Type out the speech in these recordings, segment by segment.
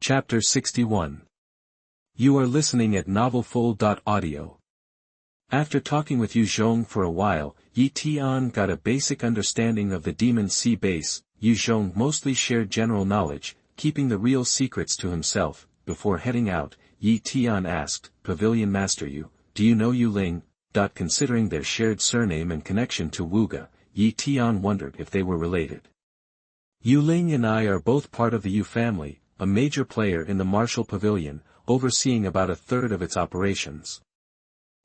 Chapter 61. You are listening at novelfull.audio. After talking with Yu Zhong for a while, Tian got a basic understanding of the Demon Sea base. Yu Zhong mostly shared general knowledge, keeping the real secrets to himself. Before heading out, Tian asked, "Pavilion Master Yu, do you know Yu Ling?" Considering their shared surname and connection to Wuge, Tian wondered if they were related. Yu Ling and I are both part of the Yu family, a major player in the Martial Pavilion, overseeing about a third of its operations.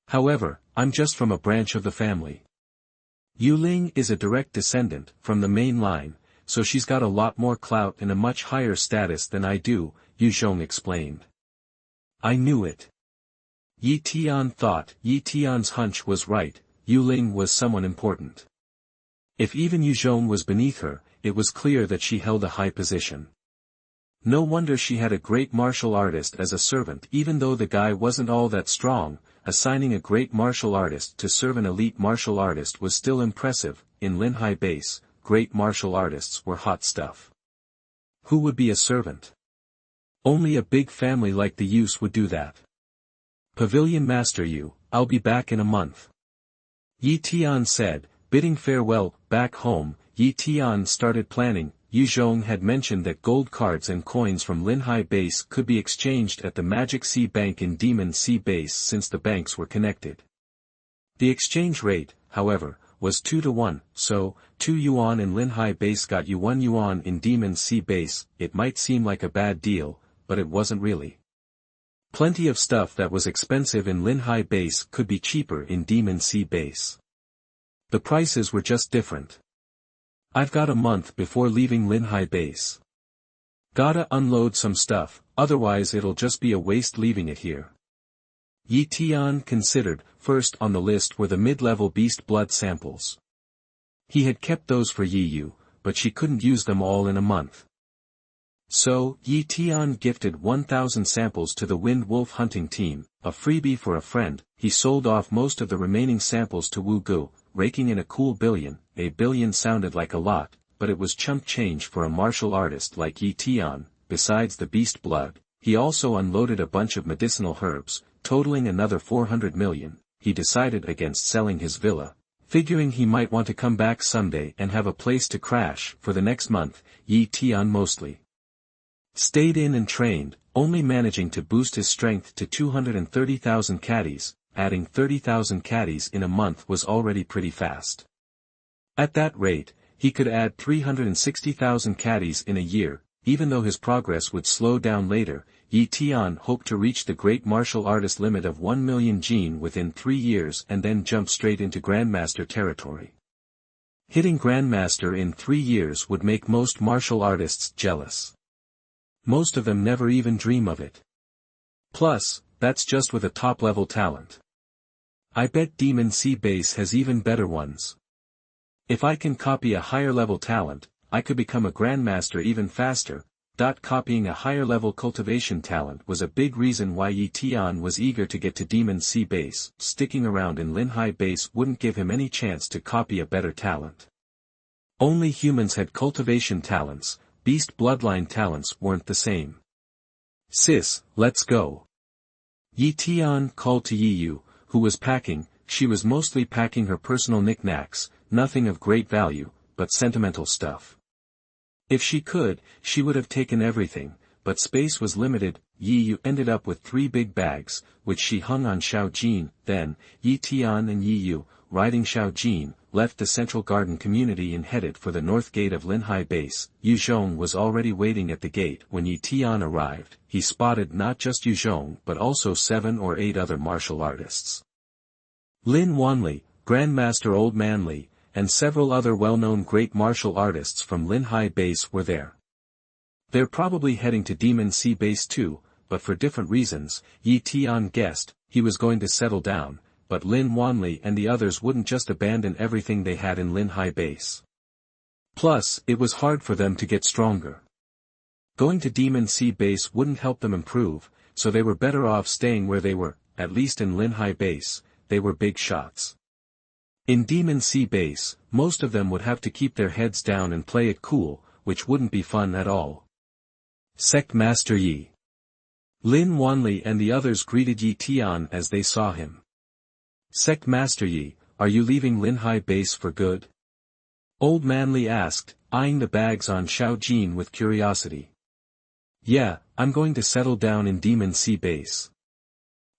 However, I'm just from a branch of the family. Yu Ling is a direct descendant from the main line, so she's got a lot more clout and a much higher status than I do, Yu Zhong explained. I knew it. Tian thought Tian's hunch was right. Yu Ling was someone important. If even Yu Zhong was beneath her, it was clear that she held a high position. No wonder she had a great martial artist as a servant. Even though the guy wasn't all that strong, assigning a great martial artist to serve an elite martial artist was still impressive. In Linhai base, great martial artists were hot stuff. Who would be a servant? Only a big family like the Yus would do that. Pavilion Master Yu, I'll be back in a month. Tian said, bidding farewell. Back home, Tian started planning. Yu Zhong had mentioned that gold cards and coins from Linhai base could be exchanged at the Magic Sea Bank in Demon Sea base since the banks were connected. The exchange rate, however, was 2-to-1, so, 2 yuan in Linhai base got you 1 yuan in Demon Sea base. It might seem like a bad deal, but it wasn't really. Plenty of stuff that was expensive in Linhai base could be cheaper in Demon Sea base. The prices were just different. I've got a month before leaving Linhai base. Gotta unload some stuff, otherwise it'll just be a waste leaving it here. Tian considered. First on the list were the mid-level beast blood samples. He had kept those for Yu, but she couldn't use them all in a month. So, Tian gifted 1,000 samples to the Wind Wolf hunting team, a freebie for a friend. He sold off most of the remaining samples to Wu Gu, raking in a cool billion. A billion sounded like a lot, but it was chump change for a martial artist like Tian. Besides the beast blood, he also unloaded a bunch of medicinal herbs, totaling another 400 million. He decided against selling his villa, figuring he might want to come back someday and have a place to crash. For the next month, Tian mostly stayed in and trained, only managing to boost his strength to 230,000 caddies. Adding 30,000 caddies in a month was already pretty fast. At that rate, he could add 360,000 caddies in a year. Even though his progress would slow down later, Tian hoped to reach the great martial artist limit of 1 million jin within 3 years and then jump straight into Grandmaster territory. Hitting Grandmaster in 3 years would make most martial artists jealous. Most of them never even dream of it. Plus, that's just with a top-level talent. I bet Demon Sea base has even better ones. If I can copy a higher-level talent, I could become a Grandmaster even faster. Copying a higher-level cultivation talent was a big reason why Tian was eager to get to Demon Sea base. Sticking around in Linhai base wouldn't give him any chance to copy a better talent. Only humans had cultivation talents. Beast bloodline talents weren't the same. Sis, let's go. Tian called to Yu, who was packing. She was mostly packing her personal knickknacks, nothing of great value, but sentimental stuff. If she could, she would have taken everything, but space was limited. Yu ended up with 3 big bags, which she hung on Xiao Jin. Then, Tian and Yu, riding Xiao Jin, left the central garden community and headed for the north gate of Linhai base. Yu Zhong was already waiting at the gate when Tian arrived. He spotted not just Yu Zhong but also 7 or 8 other martial artists. Lin Wanli, Grandmaster Old Man Li, and several other well-known great martial artists from Linhai base were there. They're probably heading to Demon Sea base too, but for different reasons. Tian guessed he was going to settle down, but Lin Wanli and the others wouldn't just abandon everything they had in Linhai base. Plus, it was hard for them to get stronger. Going to Demon Sea base wouldn't help them improve, so they were better off staying where they were. At least in Linhai base, they were big shots. In Demon Sea base, most of them would have to keep their heads down and play it cool, which wouldn't be fun at all. Sect Master Yi. Lin Wanli and the others greeted Yi Tian as they saw him. Sect Master Yi, are you leaving Linhai base for good? Old Man Li asked, eyeing the bags on Xiao Jin with curiosity. Yeah, I'm going to settle down in Demon Sea base.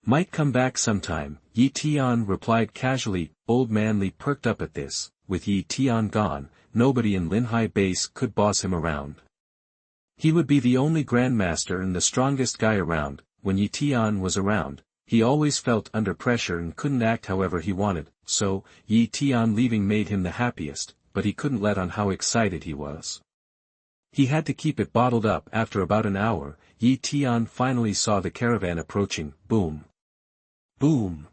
Might come back sometime, Yi Tian replied casually. Old Man Li perked up at this. With Yi Tian gone, nobody in Linhai base could boss him around. He would be the only grandmaster and the strongest guy around. When Yi Tian was around, he always felt under pressure and couldn't act however he wanted, so, Yi Tian leaving made him the happiest, but he couldn't let on how excited he was. He had to keep it bottled up. After about an hour, Yi Tian finally saw the caravan approaching. Boom. Boom.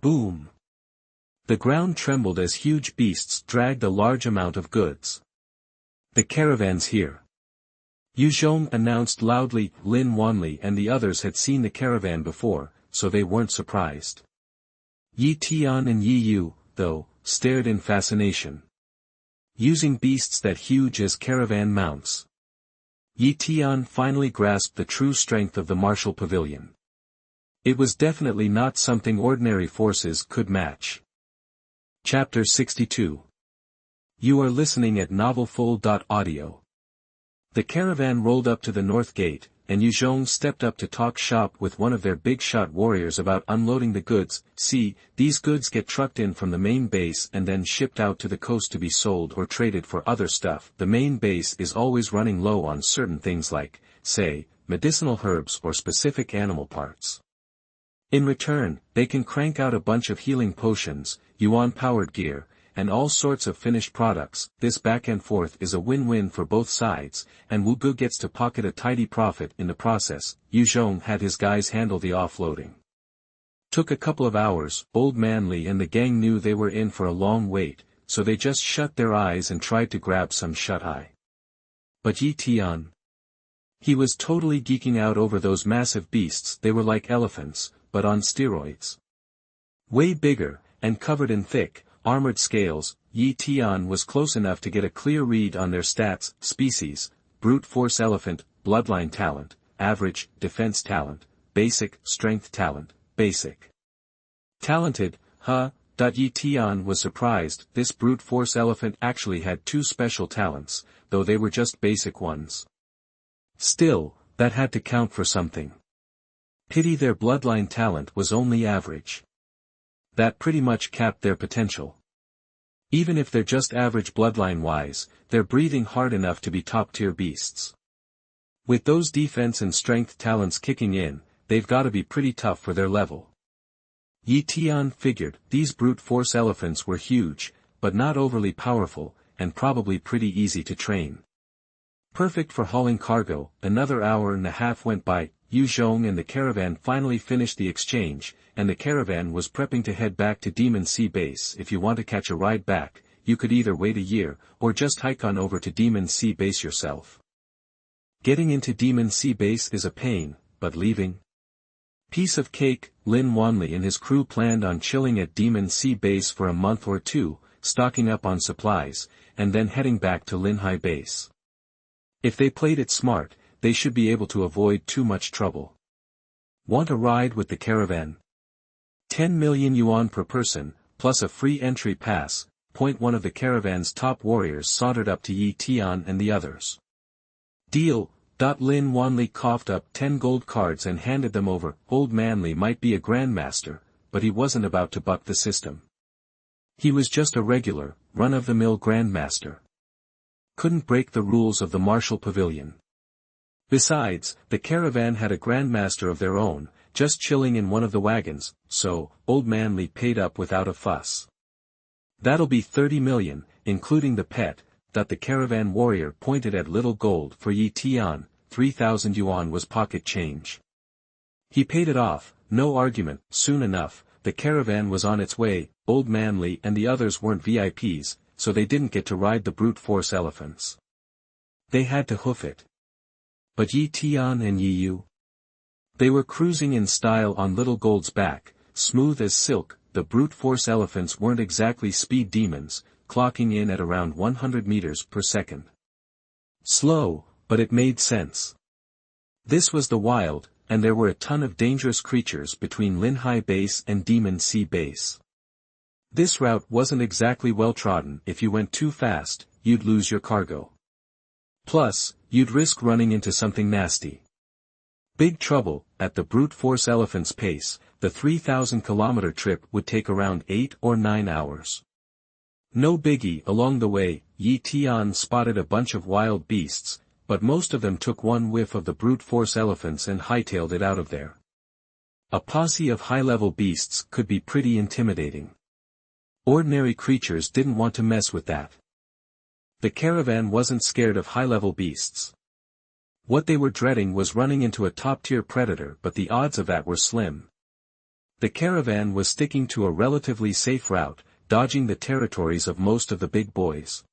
Boom. The ground trembled as huge beasts dragged a large amount of goods. The caravan's here. Yu Zhong announced loudly. Lin Wanli and the others had seen the caravan before, so they weren't surprised. Yi Tian and Yi Yu, though, stared in fascination. Using beasts that huge as caravan mounts. Yi Tian finally grasped the true strength of the martial pavilion. It was definitely not something ordinary forces could match. Chapter 62. You are listening at novelfull.audio. The caravan rolled up to the north gate, and Yu Zhong stepped up to talk shop with one of their big-shot warriors about unloading the goods. See, these goods get trucked in from the main base and then shipped out to the coast to be sold or traded for other stuff. The main base is always running low on certain things like, say, medicinal herbs or specific animal parts. In return, they can crank out a bunch of healing potions, yuan-powered gear, and all sorts of finished products. This back and forth is a win-win for both sides, and Wu Gu gets to pocket a tidy profit in the process. Yu Zhong had his guys handle the offloading. Took a couple of hours. Old Man Li and the gang knew they were in for a long wait, so they just shut their eyes and tried to grab some shut-eye. But Yi Tian. He was totally geeking out over those massive beasts. They were like elephants, but on steroids. Way bigger, and covered in thick, armored scales. Yi Tian was close enough to get a clear read on their stats. Species, brute force elephant, bloodline talent, average, defense talent, basic, strength talent, basic. Talented, huh? Yi Tian was surprised. This brute force elephant actually had two special talents, though they were just basic ones. Still, that had to count for something. Pity their bloodline talent was only average. That pretty much capped their potential. Even if they're just average bloodline-wise, they're breathing hard enough to be top-tier beasts. With those defense and strength talents kicking in, they've gotta be pretty tough for their level. Yi Tian figured, these brute force elephants were huge, but not overly powerful, and probably pretty easy to train. Perfect for hauling cargo. Another hour and a half went by. Yu Zhong and the caravan finally finished the exchange, and the caravan was prepping to head back to Demon Sea base. If you want to catch a ride back, you could either wait a year, or just hike on over to Demon Sea base yourself. Getting into Demon Sea base is a pain, but leaving? Piece of cake. Lin Wanli and his crew planned on chilling at Demon Sea base for a month or two, stocking up on supplies, and then heading back to Linhai base. If they played it smart, they should be able to avoid too much trouble. Want a ride with the caravan? 10 million yuan per person, plus a free entry pass. One of the caravan's top warriors sauntered up to Yi Tian and the others. Deal. Lin Wanli coughed up 10 gold cards and handed them over. Old Man Li might be a grandmaster, but he wasn't about to buck the system. He was just a regular, run-of-the-mill grandmaster. Couldn't break the rules of the martial pavilion. Besides, the caravan had a grandmaster of their own, just chilling in one of the wagons, so, Old Man Li paid up without a fuss. That'll be 30 million, including the pet. The caravan warrior pointed at little gold for Yi Tian. 3,000 yuan was pocket change. He paid it off, no argument. Soon enough, the caravan was on its way. Old Man Li and the others weren't VIPs, so they didn't get to ride the brute force elephants. They had to hoof it. But Yi Tian and Yi Yu? They were cruising in style on little gold's back, smooth as silk. The brute force elephants weren't exactly speed demons, clocking in at around 100 meters per second. Slow, but it made sense. This was the wild, and there were a ton of dangerous creatures between Linhai Base and Demon Sea Base. This route wasn't exactly well trodden. If you went too fast, you'd lose your cargo. Plus, you'd risk running into something nasty. Big trouble. At the brute force elephant's pace, the 3,000-kilometer trip would take around 8 or 9 hours. No biggie. Along the way, Tian spotted a bunch of wild beasts, but most of them took one whiff of the brute force elephants and hightailed it out of there. A posse of high-level beasts could be pretty intimidating. Ordinary creatures didn't want to mess with that. The caravan wasn't scared of high-level beasts. What they were dreading was running into a top-tier predator, but the odds of that were slim. The caravan was sticking to a relatively safe route, dodging the territories of most of the big boys.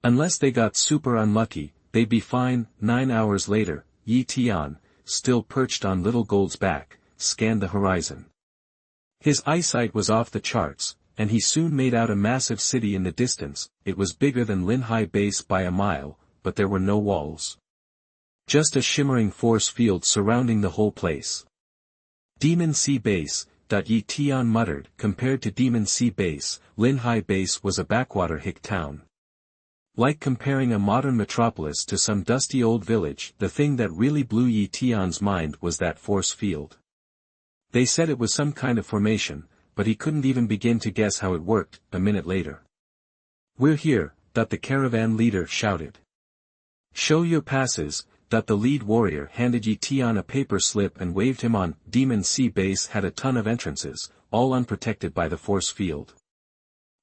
Unless they got super unlucky, they'd be fine. 9 hours later, Tian, still perched on Little Gold's back, scanned the horizon. His eyesight was off the charts, and he soon made out a massive city in the distance. It was bigger than Linhai Base by a mile, but there were no walls. Just a shimmering force field surrounding the whole place. Demon Sea Base, Tian muttered. Compared to Demon Sea Base, Linhai Base was a backwater hick town. Like comparing a modern metropolis to some dusty old village. The thing that really blew Tian's mind was that force field. They said it was some kind of formation, but he couldn't even begin to guess how it worked. A minute later. "We're here," the caravan leader shouted. "Show your passes." The lead warrior handed Tian a paper slip and waved him on. Demon Sea Base had a ton of entrances, all unprotected by the force field.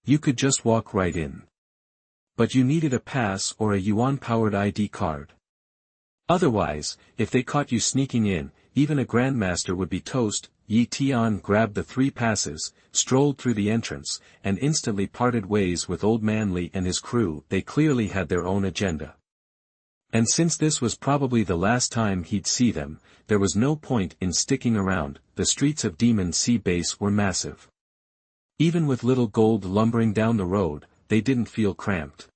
You could just walk right in. But you needed a pass or a yuan-powered ID card. Otherwise, if they caught you sneaking in, even a grandmaster would be toast. Tian grabbed the 3 passes, strolled through the entrance, and instantly parted ways with Old Man Li and his crew. They clearly had their own agenda. And since this was probably the last time he'd see them, there was no point in sticking around. The streets of Demon Sea Base were massive. Even with Little Gold lumbering down the road, they didn't feel cramped.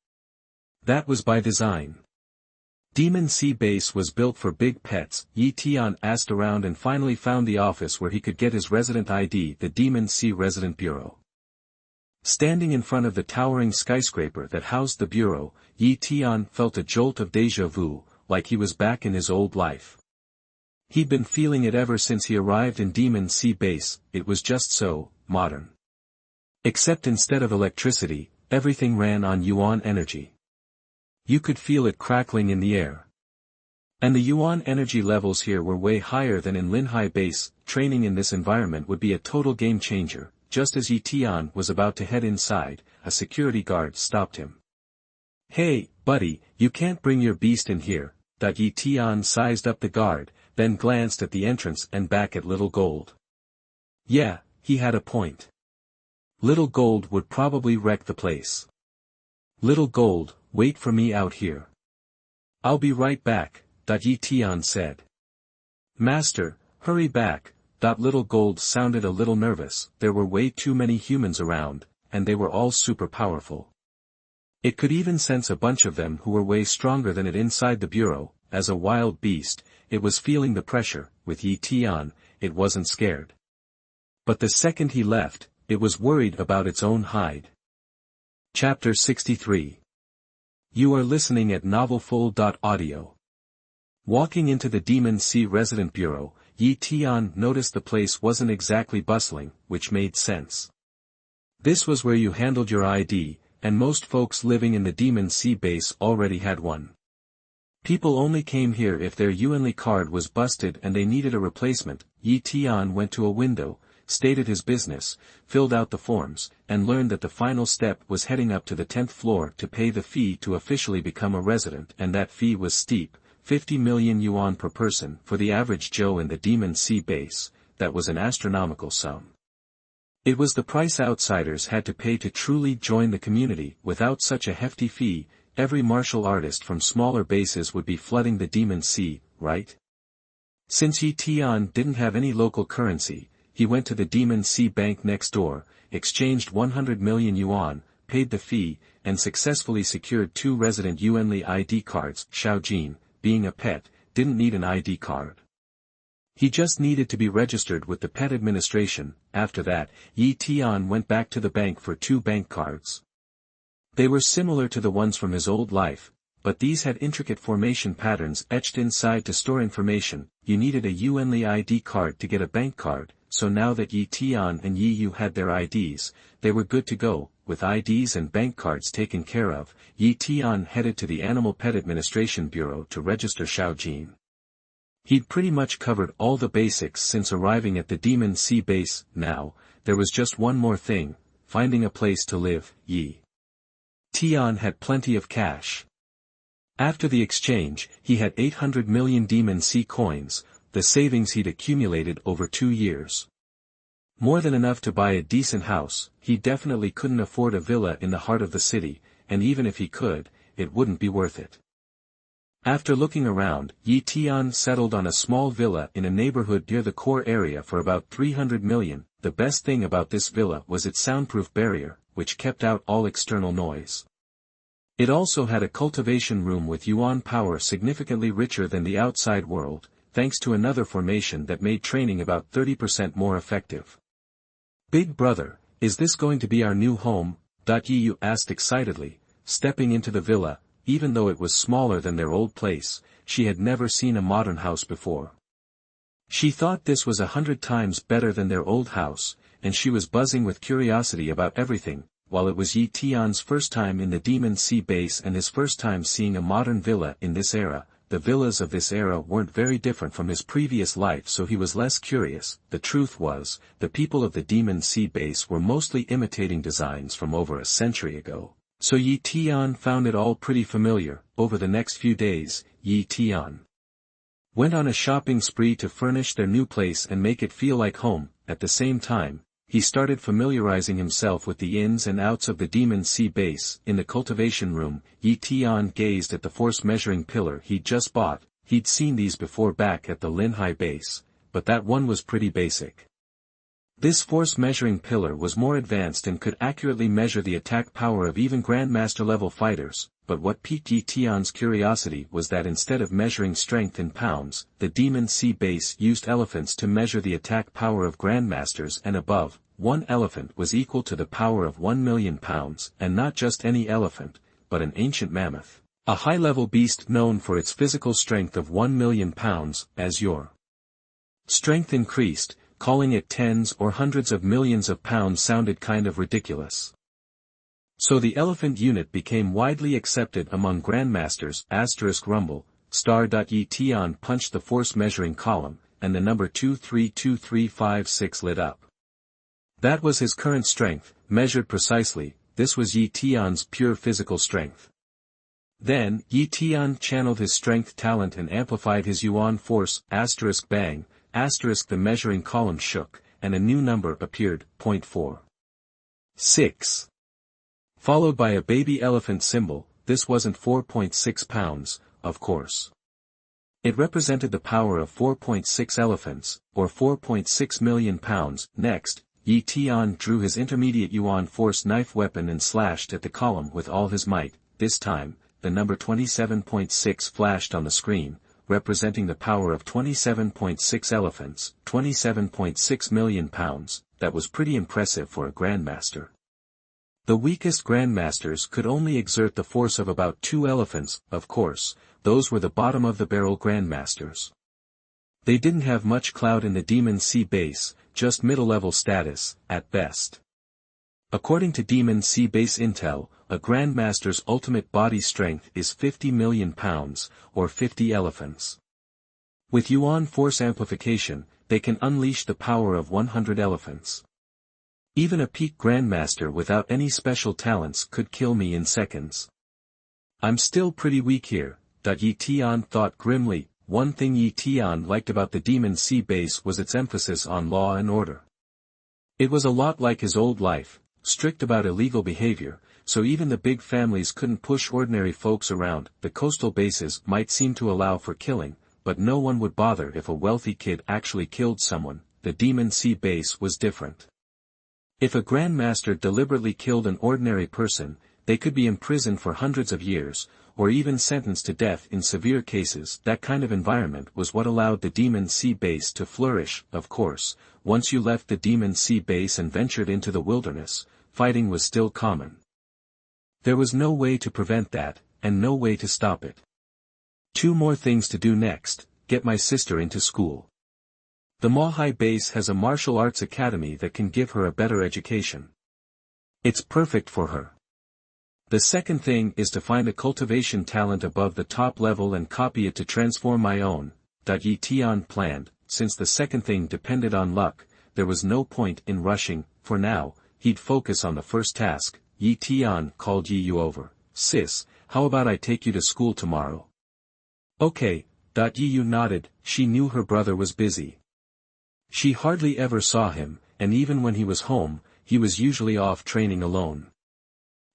That was by design. Demon Sea Base was built for big pets. Tian asked around and finally found the office where he could get his resident ID, the Demon Sea Resident Bureau. Standing in front of the towering skyscraper that housed the bureau, Tian felt a jolt of déjà vu, like he was back in his old life. He'd been feeling it ever since he arrived in Demon Sea Base. It was just so modern. Except instead of electricity, everything ran on yuan energy. You could feel it crackling in the air. And the yuan energy levels here were way higher than in Linhai Base. Training in this environment would be a total game changer. Just as Tian was about to head inside, a security guard stopped him. "Hey, buddy, you can't bring your beast in here." Tian sized up the guard, then glanced at the entrance and back at Little Gold. Yeah, he had a point. Little Gold would probably wreck the place. "Little Gold, wait for me out here." "I'll be right back," Tian said. "Master, hurry back." Little Gold sounded a little nervous. There were way too many humans around, and they were all super powerful. It could even sense a bunch of them who were way stronger than it inside the bureau. As a wild beast, it was feeling the pressure. With Tian, it wasn't scared. But the second he left, it was worried about its own hide. Chapter 63. You are listening at novelfull.audio. Walking into the Demon Sea Resident Bureau, Tian noticed the place wasn't exactly bustling, which made sense. This was where you handled your ID, and most folks living in the Demon Sea Base already had one. People only came here if their Yuanli card was busted and they needed a replacement. Tian went to a window, stated his business, filled out the forms, and learned that the final step was heading up to the 10th floor to pay the fee to officially become a resident, and that fee was steep. 50 million yuan per person. For the average Joe in the Demon Sea Base, that was an astronomical sum. It was the price outsiders had to pay to truly join the community. Without such a hefty fee, every martial artist from smaller bases would be flooding the Demon Sea, right? Since Tian didn't have any local currency, he went to the Demon Sea Bank next door, exchanged 100 million yuan, paid the fee, and successfully secured 2 resident Yuanli ID cards. Xiaojin, being a pet, didn't need an ID card. He just needed to be registered with the pet administration. After that, Tian went back to the bank for 2 bank cards. They were similar to the ones from his old life, but these had intricate formation patterns etched inside to store information. You needed a Yuanli ID card to get a bank card, so now that Tian and Yu had their IDs, they were good to go. With IDs and bank cards taken care of, Tian headed to the Animal Pet Administration Bureau to register Xiaojin. He'd pretty much covered all the basics since arriving at the Demon Sea base. Now, there was just one more thing: finding a place to live. Tian had plenty of cash. After the exchange, he had 800 million Demon Sea coins, the savings he'd accumulated over 2 years. More than enough to buy a decent house. He definitely couldn't afford a villa in the heart of the city, and even if he could, it wouldn't be worth it. After looking around, Tian settled on a small villa in a neighborhood near the core area for about 300 million. The best thing about this villa was its soundproof barrier, which kept out all external noise. It also had a cultivation room with yuan power significantly richer than the outside world, thanks to another formation that made training about 30% more effective. "Big brother, is this going to be our new home?" Yu asked excitedly, stepping into the villa. Even though it was smaller than their old place, she had never seen a modern house before. She thought this was 100 times better than their old house, and she was buzzing with curiosity about everything. While it was Tian's first time in the Demon Sea base and his first time seeing a modern villa in this era, the villas of this era weren't very different from his previous life, so he was less curious. The truth was, the people of the Demon Sea base were mostly imitating designs from over a century ago. So Tian found it all pretty familiar. Over the next few days, Tian went on a shopping spree to furnish their new place and make it feel like home. At the same time, he started familiarizing himself with the ins and outs of the Demon Sea base. In the cultivation room, Tian gazed at the force measuring pillar he'd just bought. He'd seen these before back at the Linhai base, but that one was pretty basic. This force-measuring pillar was more advanced and could accurately measure the attack power of even Grandmaster-level fighters, but what piqued Tian's curiosity was that instead of measuring strength in pounds, the Demon Sea base used elephants to measure the attack power of Grandmasters and above. 1 elephant was equal to the power of 1 million pounds, and not just any elephant, but an ancient mammoth, a high-level beast known for its physical strength of 1 million pounds. As your strength increased, calling it tens or hundreds of millions of pounds sounded kind of ridiculous. So the elephant unit became widely accepted among grandmasters. Rumble, Tian punched the force measuring column, and the number 232356 lit up. That was his current strength, measured precisely. This was Tian's pure physical strength. Then, Tian channeled his strength talent and amplified his yuan force. Bang. The measuring column shook, and a new number appeared, 0.46. Followed by a baby elephant symbol. This wasn't 4.6 pounds, of course. It represented the power of 4.6 elephants, or 4.6 million pounds. Next, Tian drew his intermediate yuan force knife weapon and slashed at the column with all his might. This time, the number 27.6 flashed on the screen, representing the power of 27.6 elephants, 27.6 million pounds. That was pretty impressive for a grandmaster. The weakest grandmasters could only exert the force of about 2 elephants. Of course, those were the bottom of the barrel grandmasters. They didn't have much clout in the Demon Sea base, just middle-level status, at best. According to Demon Sea base intel, a grandmaster's ultimate body strength is 50 million pounds, or 50 elephants. With yuan force amplification, they can unleash the power of 100 elephants. Even a peak grandmaster without any special talents could kill me in seconds. I'm still pretty weak here, Tian thought grimly. One thing Tian liked about the Demon Sea base was its emphasis on law and order. It was a lot like his old life, strict about illegal behavior, so even the big families couldn't push ordinary folks around. The coastal bases might seem to allow for killing, but no one would bother if a wealthy kid actually killed someone. The Demon Sea base was different. If a grandmaster deliberately killed an ordinary person, they could be imprisoned for hundreds of years, or even sentenced to death in severe cases. That kind of environment was what allowed the Demon Sea base to flourish. Of course, once you left the Demon Sea base and ventured into the wilderness, fighting was still common. There was no way to prevent that, and no way to stop it. 2 more things to do next: get my sister into school. The Mohai base has a martial arts academy that can give her a better education. It's perfect for her. The second thing is to find a cultivation talent above the top level and copy it to transform my own. Yi Tian planned. Since the second thing depended on luck, there was no point in rushing. For now, he'd focus on the first task. Yi Tian called Yi Yu over. Sis, how about I take you to school tomorrow? Okay. Yi Yu nodded. She knew her brother was busy. She hardly ever saw him, and even when he was home, he was usually off training alone.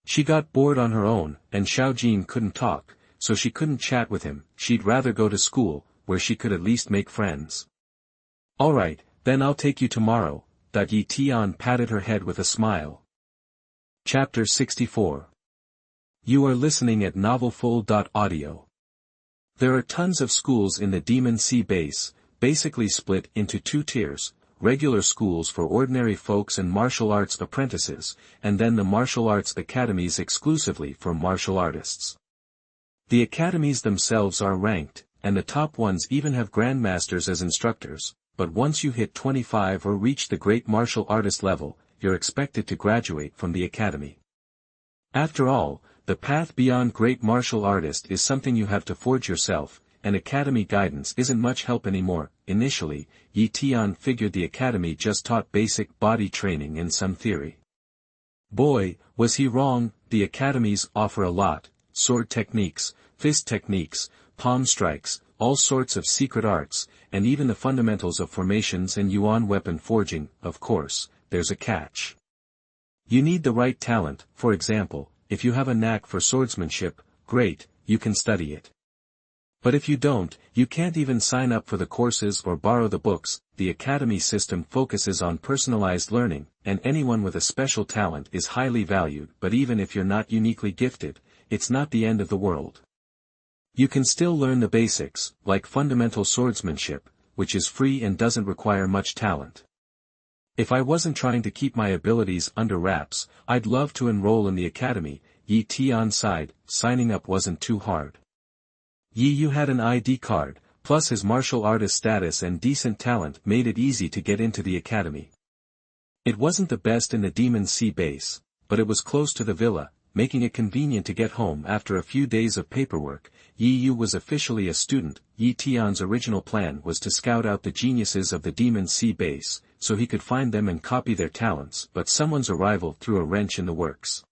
She got bored on her own, and Xiaojin couldn't talk, so she couldn't chat with him. She'd rather go to school, where she could at least make friends. Alright, then I'll take you tomorrow. Yi Tian patted her head with a smile. Chapter 64. You are listening at novelfull.audio. There are tons of schools in the Demon Sea base, basically split into 2 tiers, regular schools for ordinary folks and martial arts apprentices, and then the martial arts academies exclusively for martial artists. The academies themselves are ranked, and the top ones even have grandmasters as instructors, but once you hit 25 or reach the great martial artist level, you're expected to graduate from the academy. After all, the path beyond great martial artist is something you have to forge yourself, and academy guidance isn't much help anymore. Initially, Yi Tian figured the academy just taught basic body training and some theory. Boy, was he wrong. The academies offer a lot: sword techniques, fist techniques, palm strikes, all sorts of secret arts, and even the fundamentals of formations and yuan weapon forging. Of course, there's a catch. You need the right talent. For example, if you have a knack for swordsmanship, great, you can study it. But if you don't, you can't even sign up for the courses or borrow the books. The academy system focuses on personalized learning, and anyone with a special talent is highly valued. But even if you're not uniquely gifted, it's not the end of the world. You can still learn the basics, like fundamental swordsmanship, which is free and doesn't require much talent. If I wasn't trying to keep my abilities under wraps, I'd love to enroll in the academy. Yi Tian sighed. Signing up wasn't too hard. Yi Yu had an ID card, plus his martial artist status and decent talent made it easy to get into the academy. It wasn't the best in the Demon Sea base, but it was close to the villa, making it convenient to get home after a few days of paperwork. Yi Yu was officially a student. Yi Tian's original plan was to scout out the geniuses of the Demon Sea base, so he could find them and copy their talents, but someone's arrival threw a wrench in the works.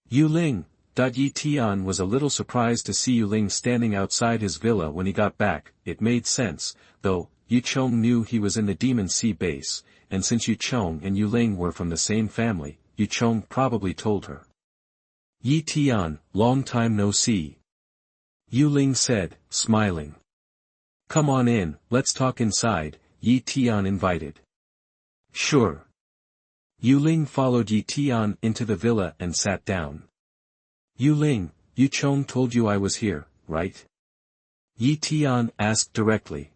Yu Ling. Yi Tian was a little surprised to see Yu Ling standing outside his villa when he got back. It made sense, though. Yu Chong knew he was in the Demon Sea base, and since Yu Chong and Yu Ling were from the same family, Yu Chong probably told her. Yi Tian, long time no see. Yu Ling said, smiling. Come on in, let's talk inside, Yi Tian invited. Sure. Yu Ling followed Yi Tian into the villa and sat down. Yu Ling, Yu Chong told you I was here, right? Yi Tian asked directly.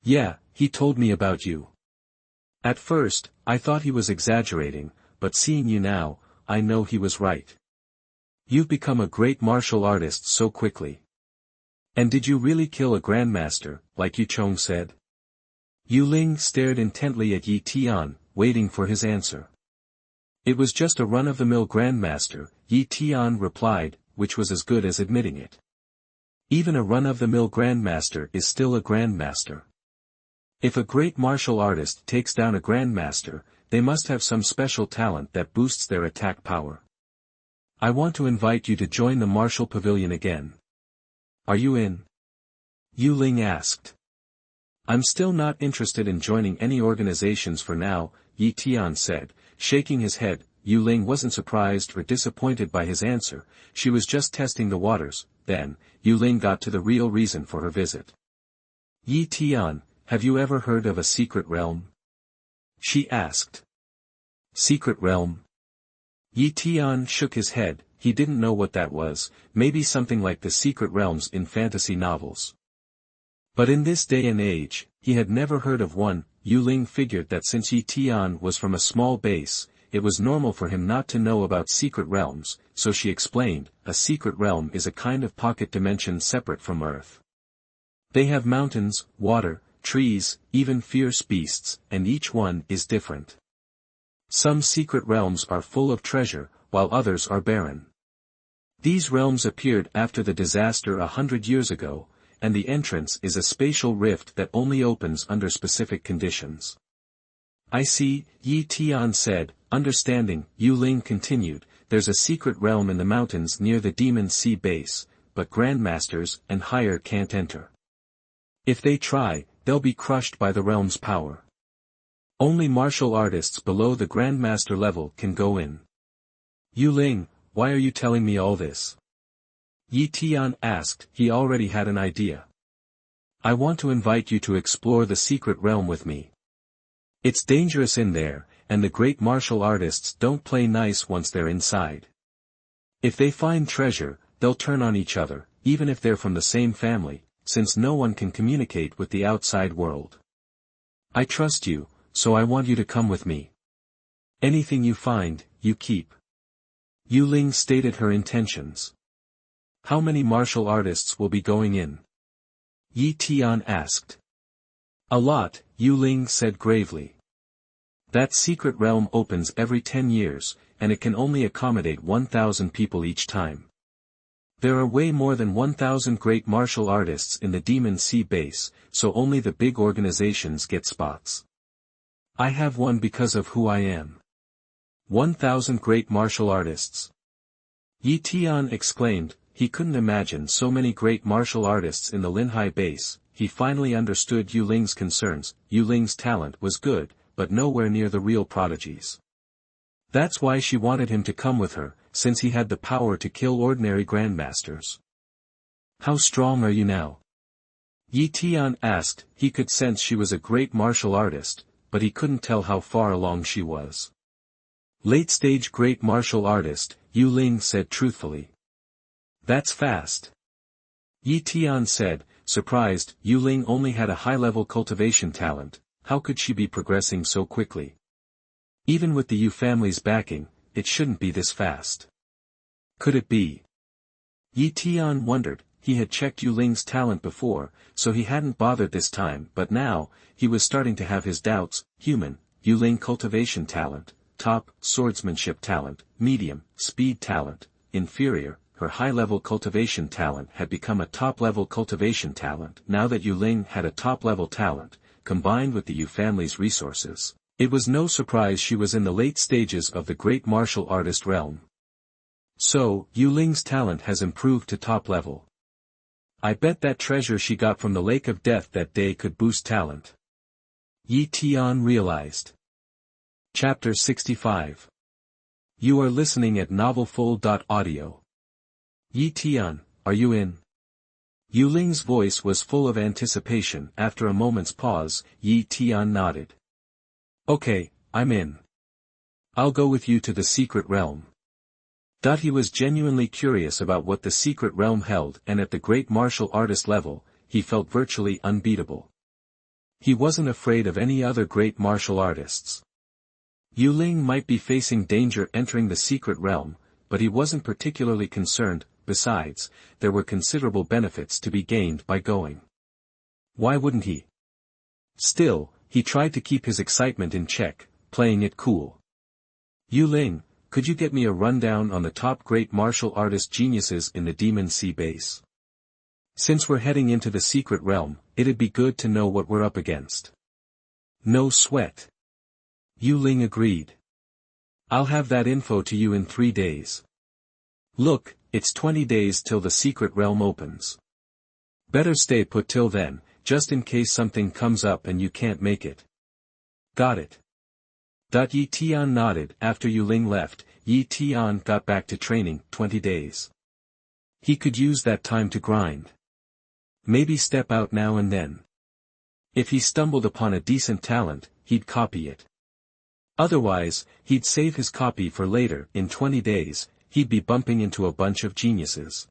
Yeah, he told me about you. At first, I thought he was exaggerating, but seeing you now, I know he was right. You've become a great martial artist so quickly. And did you really kill a grandmaster, like Yu Chong said? Yu Ling stared intently at Yi Tian, waiting for his answer. It was just a run-of-the-mill grandmaster, Yi Tian replied, which was as good as admitting it. Even a run-of-the-mill grandmaster is still a grandmaster. If a great martial artist takes down a grandmaster, they must have some special talent that boosts their attack power. I want to invite you to join the martial pavilion again. Are you in? Yu Ling asked. I'm still not interested in joining any organizations for now, Yi Tian said, shaking his head. Yu Ling wasn't surprised or disappointed by his answer, she was just testing the waters. Then, Yu Ling got to the real reason for her visit. Yi Tian, have you ever heard of a secret realm? She asked. Secret realm? Yi Tian shook his head. he didn't know what that was, maybe something like the secret realms in fantasy novels. But in this day and age, he had never heard of one. Yuling figured that since Tian was from a small base, it was normal for him not to know about secret realms, so she explained, a secret realm is a kind of pocket dimension separate from Earth. They have mountains, water, trees, even fierce beasts, and each one is different. Some secret realms are full of treasure, while others are barren. These realms appeared after the disaster 100 years ago, and the entrance is a spatial rift that only opens under specific conditions. I see, Yi Tian said, understanding. Yuling continued, there's a secret realm in the mountains near the Demon Sea base, but grandmasters and higher can't enter. If they try, they'll be crushed by the realm's power. Only martial artists below the grandmaster level can go in. Yuling, why are you telling me all this? Yi Tian asked. He already had an idea. I want to invite you to explore the secret realm with me. It's dangerous in there, and the great martial artists don't play nice once they're inside. If they find treasure, they'll turn on each other, even if they're from the same family, since no one can communicate with the outside world. I trust you, so I want you to come with me. Anything you find, you keep. Yuling stated her intentions. How many martial artists will be going in? Yi Tian asked. A lot, Yuling said gravely. That secret realm opens every 10 years, and it can only accommodate 1,000 people each time. There are way more than 1,000 great martial artists in the Demon Sea base, so only the big organizations get spots. I have one because of who I am. 1,000 great martial artists. Yi Tian exclaimed. He couldn't imagine so many great martial artists in the Linhai base. He finally understood Yuling's concerns. Yuling's talent was good, but nowhere near the real prodigies. That's why she wanted him to come with her, since he had the power to kill ordinary grandmasters. How strong are you now? Yi Tian asked. He could sense she was a great martial artist, but he couldn't tell how far along she was. Late-stage great martial artist, Yuling said truthfully. That's fast. Yi Tian said, surprised. Yuling only had a high-level cultivation talent. How could she be progressing so quickly? Even with the Yu family's backing, it shouldn't be this fast. Could it be? Yi Tian wondered. He had checked Yuling's talent before, so he hadn't bothered this time, but now, he was starting to have his doubts. Human, Yuling cultivation talent, top, swordsmanship talent, medium, speed talent, inferior. Her high-level cultivation talent had become a top-level cultivation talent. Now that Yuling had a top-level talent, combined with the Yu family's resources, it was no surprise she was in the late stages of the great martial artist realm. So, Yuling's talent has improved to top level. I bet that treasure she got from the Lake of Death that day could boost talent. Yi Tian realized. Chapter 65. You are listening at novelfull.audio. Yi Tian, are you in? Yuling's voice was full of anticipation. After a moment's pause, Yi Tian nodded. Okay, I'm in. I'll go with you to the secret realm. He was genuinely curious about what the secret realm held, and at the great martial artist level, he felt virtually unbeatable. He wasn't afraid of any other great martial artists. Yuling might be facing danger entering the secret realm, but he wasn't particularly concerned. Besides, there were considerable benefits to be gained by going. Why wouldn't he? Still, he tried to keep his excitement in check, playing it cool. Yuling, could you get me a rundown on the top great martial artist geniuses in the Demon Sea base? Since we're heading into the secret realm, it'd be good to know what we're up against. No sweat. Yuling agreed. I'll have that info to you in 3 days. Look, it's 20 days till the secret realm opens. Better stay put till then, just in case something comes up and you can't make it. Got it. Yi Tian nodded. After Yuling left, Yi Tian got back to training. 20 days. He could use that time to grind. Maybe step out now and then. If he stumbled upon a decent talent, he'd copy it. Otherwise, he'd save his copy for later. In 20 days, he'd be bumping into a bunch of geniuses.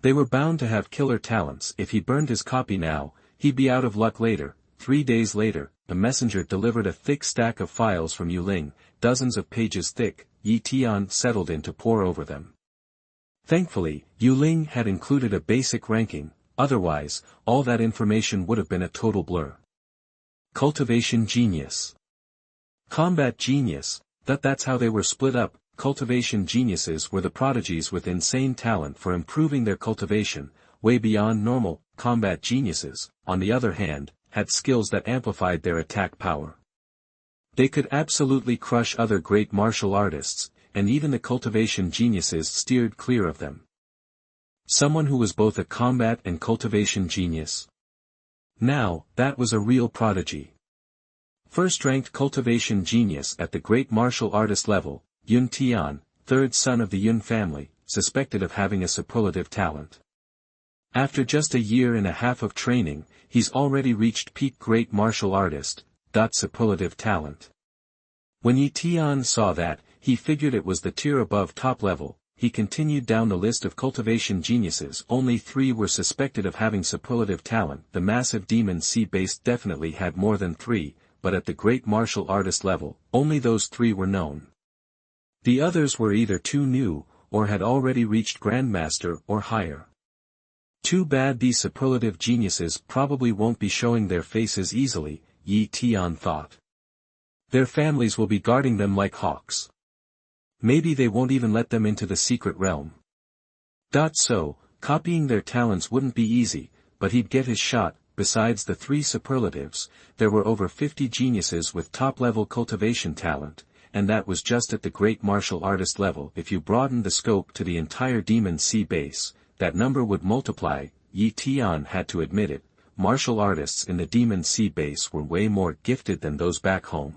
They were bound to have killer talents. If he burned his copy now, he'd be out of luck later. 3 days later, the messenger delivered a thick stack of files from Yuling, dozens of pages thick. Tian settled in to pore over them. Thankfully, Yuling had included a basic ranking, otherwise, all that information would have been a total blur. Cultivation genius. Combat genius, that's how they were split up. Cultivation geniuses were the prodigies with insane talent for improving their cultivation, way beyond normal. Combat geniuses, on the other hand, had skills that amplified their attack power. They could absolutely crush other great martial artists, and even the cultivation geniuses steered clear of them. Someone who was both a combat and cultivation genius. Now, that was a real prodigy. First-ranked cultivation genius at the great martial artist level, Yun Tian, third son of the Yun family, suspected of having a superlative talent. After just a year and a half of training, he's already reached peak great martial artist. Superlative talent. When Yi Tian saw that, he figured it was the tier above top level. He continued down the list of cultivation geniuses. Only 3 were suspected of having superlative talent. The massive demon sea base definitely had more than 3, but at the great martial artist level, only those 3 were known. The others were either too new, or had already reached grandmaster or higher. Too bad these superlative geniuses probably won't be showing their faces easily, Yi Tian thought. Their families will be guarding them like hawks. Maybe they won't even let them into the secret realm. So, copying their talents wouldn't be easy, but he'd get his shot. Besides the 3 superlatives, there were over 50 geniuses with top-level cultivation talent, and that was just at the great martial artist level. If you broadened the scope to the entire demon sea base, that number would multiply. Yi Tian had to admit it. Martial artists in the demon sea base were way more gifted than those back home.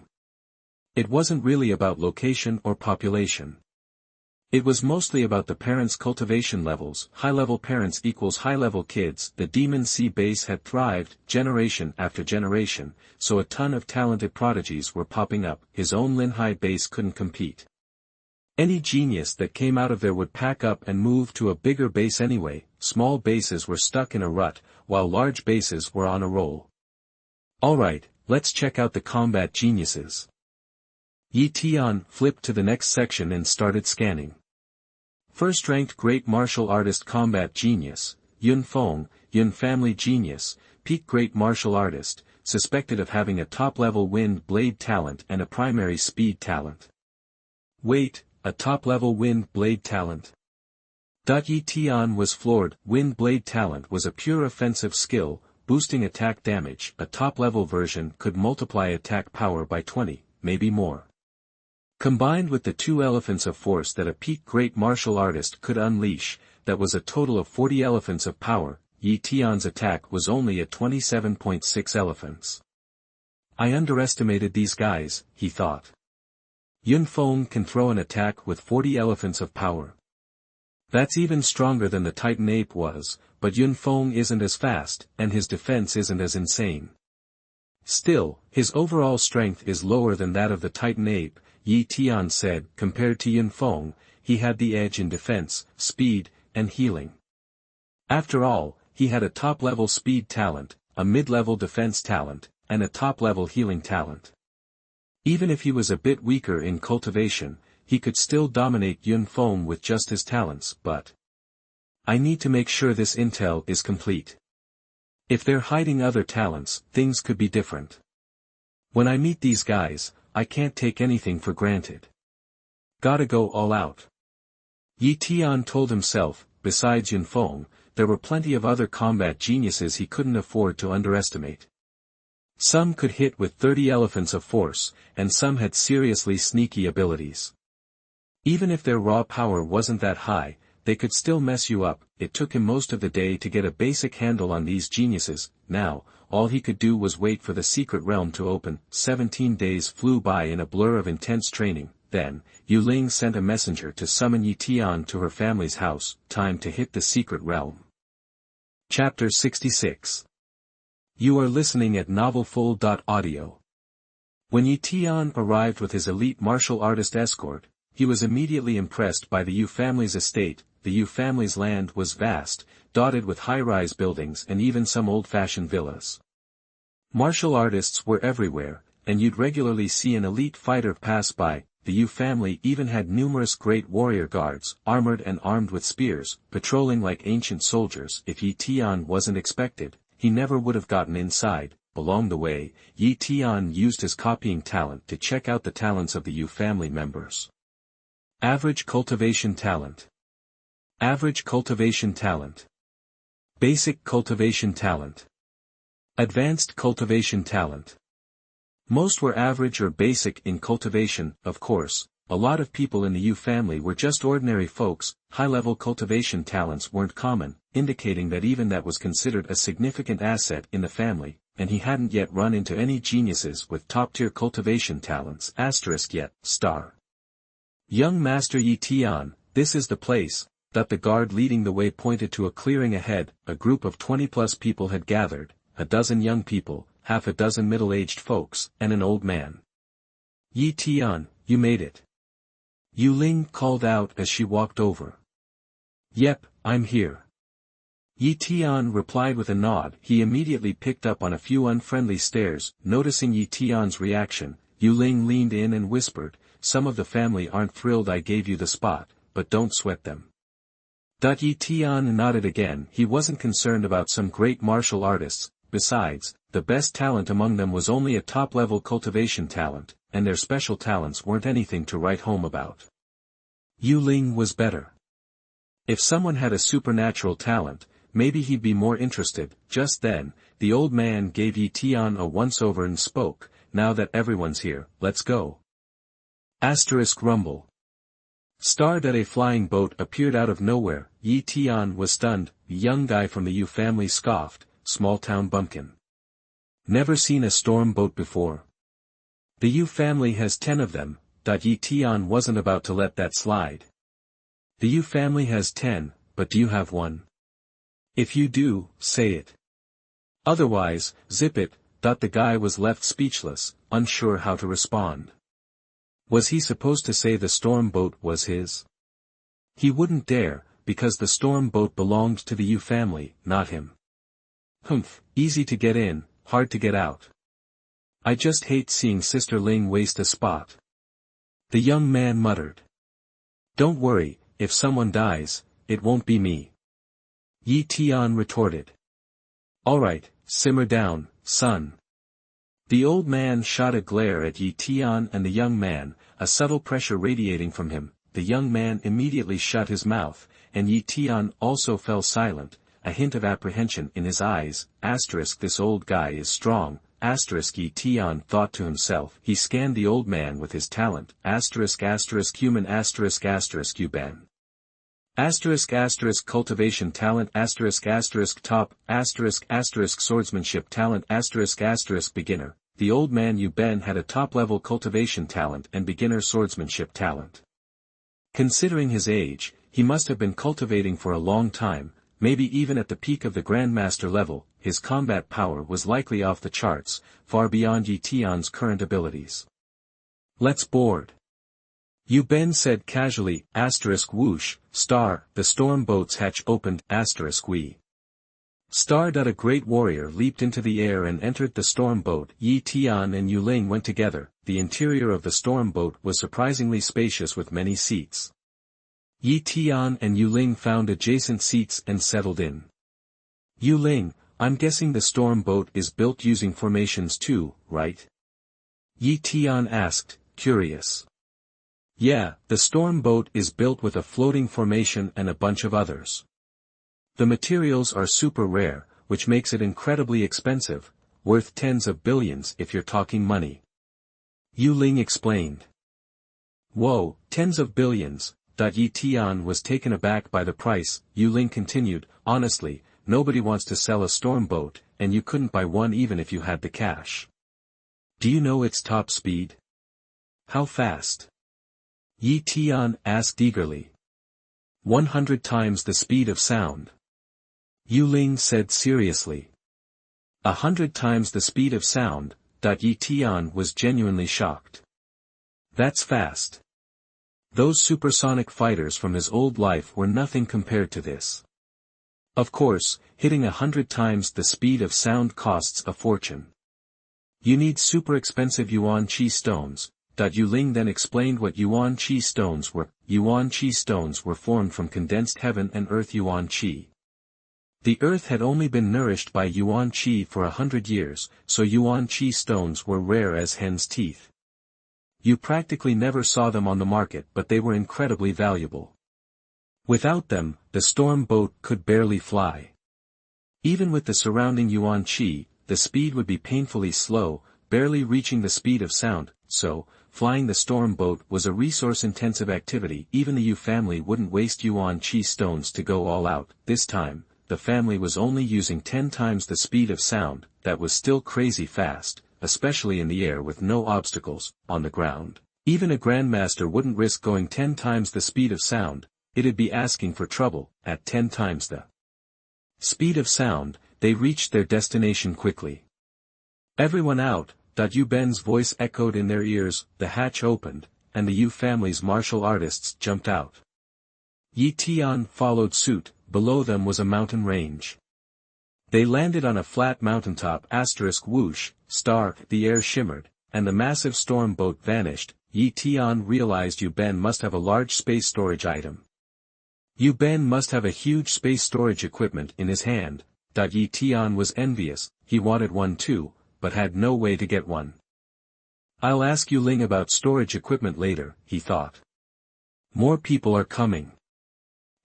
It wasn't really about location or population. It was mostly about the parents' cultivation levels. High-level parents equals high-level kids. The demon sea base had thrived, generation after generation, so a ton of talented prodigies were popping up. His own Linhai base couldn't compete. Any genius that came out of there would pack up and move to a bigger base anyway. Small bases were stuck in a rut, while large bases were on a roll. Alright, let's check out the combat geniuses. Yi Tian flipped to the next section and started scanning. First-ranked great martial artist combat genius, Yun Feng, Yun family genius, peak great martial artist, suspected of having a top-level wind blade talent and a primary speed talent. Wait, a top-level wind blade talent? Yi Tian was floored. Wind blade talent was a pure offensive skill, boosting attack damage. A top-level version could multiply attack power by 20, maybe more. Combined with the 2 elephants of force that a peak great martial artist could unleash, that was a total of 40 elephants of power. Yi Tian's attack was only at 27.6 elephants. I underestimated these guys, he thought. Yun Feng can throw an attack with 40 elephants of power. That's even stronger than the Titan ape was, but Yun Feng isn't as fast, and his defense isn't as insane. Still, his overall strength is lower than that of the Titan ape, Yi Tian said. Compared to Yun Feng, he had the edge in defense, speed, and healing. After all, he had a top-level speed talent, a mid-level defense talent, and a top-level healing talent. Even if he was a bit weaker in cultivation, he could still dominate Yun Feng with just his talents. But I need to make sure this intel is complete. If they're hiding other talents, things could be different. When I meet these guys, I can't take anything for granted. Gotta go all out. Yi Tian told himself. Besides Yun Feng, there were plenty of other combat geniuses he couldn't afford to underestimate. Some could hit with 30 elephants of force, and some had seriously sneaky abilities. Even if their raw power wasn't that high, they could still mess you up. It took him most of the day to get a basic handle on these geniuses. Now, all he could do was wait for the secret realm to open. 17 days flew by in a blur of intense training. Then, Yuling sent a messenger to summon Yi Tian to her family's house. Time to hit the secret realm. Chapter 66. You are listening at Novelful.audio. When Yi Tian arrived with his elite martial artist escort, he was immediately impressed by the Yu family's estate. The Yu family's land was vast, dotted with high-rise buildings and even some old-fashioned villas. Martial artists were everywhere, and you'd regularly see an elite fighter pass by. The Yu family even had numerous great warrior guards, armored and armed with spears, patrolling like ancient soldiers. If Tian wasn't expected, he never would have gotten inside. Along the way, Tian used his copying talent to check out the talents of the Yu family members. Average cultivation talent. Average cultivation talent. Basic cultivation talent. Advanced cultivation talent. Most were average or basic in cultivation. Of course, a lot of people in the Yu family were just ordinary folks. High-level cultivation talents weren't common, indicating that even that was considered a significant asset in the family, and he hadn't yet run into any geniuses with top-tier cultivation talents. Yet, star. Young Master Tian, this is the place. The guard leading the way pointed to a clearing ahead. A group of 20-plus people had gathered, a dozen young people, half a dozen middle-aged folks, and an old man. Tian, you made it. Yu Ling called out as she walked over. Yep, I'm here. Tian replied with a nod. He immediately picked up on a few unfriendly stares. Noticing Tian's reaction, Yu Ling leaned in and whispered, "Some of the family aren't thrilled I gave you the spot, but don't sweat them." Tian nodded again. He wasn't concerned about some great martial artists. Besides, the best talent among them was only a top-level cultivation talent, and their special talents weren't anything to write home about. Yu Ling was better. If someone had a supernatural talent, maybe he'd be more interested. Just then, the old man gave Tian a once-over and spoke, "Now that everyone's here, let's go." Rumble. A flying boat appeared out of nowhere. Tian was stunned. The young guy from the Yu family scoffed, "Small-town bumpkin. Never seen a storm boat before. The Yu family has 10 of them." Tian wasn't about to let that slide. "The Yu family has 10, but do you have one? If you do, say it. Otherwise, zip it." The guy was left speechless, unsure how to respond. Was he supposed to say the storm boat was his? He wouldn't dare, because the storm boat belonged to the Yu family, not him. Humph, easy to get in, hard to get out. I just hate seeing Sister Ling waste a spot. The young man muttered. Don't worry, if someone dies, it won't be me. Tian retorted. Alright, simmer down, son. The old man shot a glare at Tian and the young man, a subtle pressure radiating from him. The young man immediately shut his mouth, and Tian also fell silent, a hint of apprehension in his eyes. This old guy is strong. Tian thought to himself. He scanned the old man with his talent. Human you ben. Cultivation talent top swordsmanship talent beginner. The old man Yu Ben had a top-level cultivation talent and beginner swordsmanship talent. Considering his age, he must have been cultivating for a long time, maybe even at the peak of the Grandmaster level. His combat power was likely off the charts, far beyond Tian's current abilities. Let's board. Yu Ben said casually, whoosh, the storm boat's hatch opened, we. A great warrior leaped into the air and entered the storm boat. Tian and Yu Ling went together. The interior of the storm boat was surprisingly spacious with many seats. Tian and Yu Ling found adjacent seats and settled in. Yu Ling, I'm guessing the storm boat is built using formations too, right? Tian asked, curious. Yeah, the storm boat is built with a floating formation and a bunch of others. The materials are super rare, which makes it incredibly expensive, worth tens of billions if you're talking money. Yu Ling explained. Whoa, tens of billions. Tian was taken aback by the price. Yu Ling continued, honestly, nobody wants to sell a storm boat, and you couldn't buy one even if you had the cash. Do you know its top speed? How fast? Tian asked eagerly. 100 times the speed of sound. Yu Ling said seriously. 100 times the speed of sound. Tian was genuinely shocked. That's fast. Those supersonic fighters from his old life were nothing compared to this. Of course, hitting 100 times the speed of sound costs a fortune. You need super expensive yuan chi stones. Yu Ling then explained what yuan chi stones were. Yuan chi stones were formed from condensed heaven and earth yuan chi. The earth had only been nourished by yuan chi for 100 years, so yuan chi stones were rare as hen's teeth. You practically never saw them on the market, but they were incredibly valuable. Without them, the storm boat could barely fly. Even with the surrounding yuan chi, the speed would be painfully slow, barely reaching the speed of sound, so, flying the storm boat was a resource-intensive activity. Even the Yu family wouldn't waste yuan chi stones to go all out. This time, the family was only using 10 times the speed of sound. That was still crazy fast, especially in the air with no obstacles. On the ground, even a grandmaster wouldn't risk going 10 times the speed of sound. It'd be asking for trouble. At 10 times the speed of sound, they reached their destination quickly. Everyone out. Yu Ben's voice echoed in their ears. The hatch opened, and the Yu family's martial artists jumped out. Yi Tian followed suit. Below them was a mountain range. They landed on a flat mountaintop. Whoosh, star, the air shimmered, and the massive storm boat vanished. Yi Tian realized Yu Ben must have a large space storage item. Yu Ben must have a huge space storage equipment in his hand. Yi Tian was envious. He wanted one too, but had no way to get one. I'll ask Yu Ling about storage equipment later, he thought. More people are coming.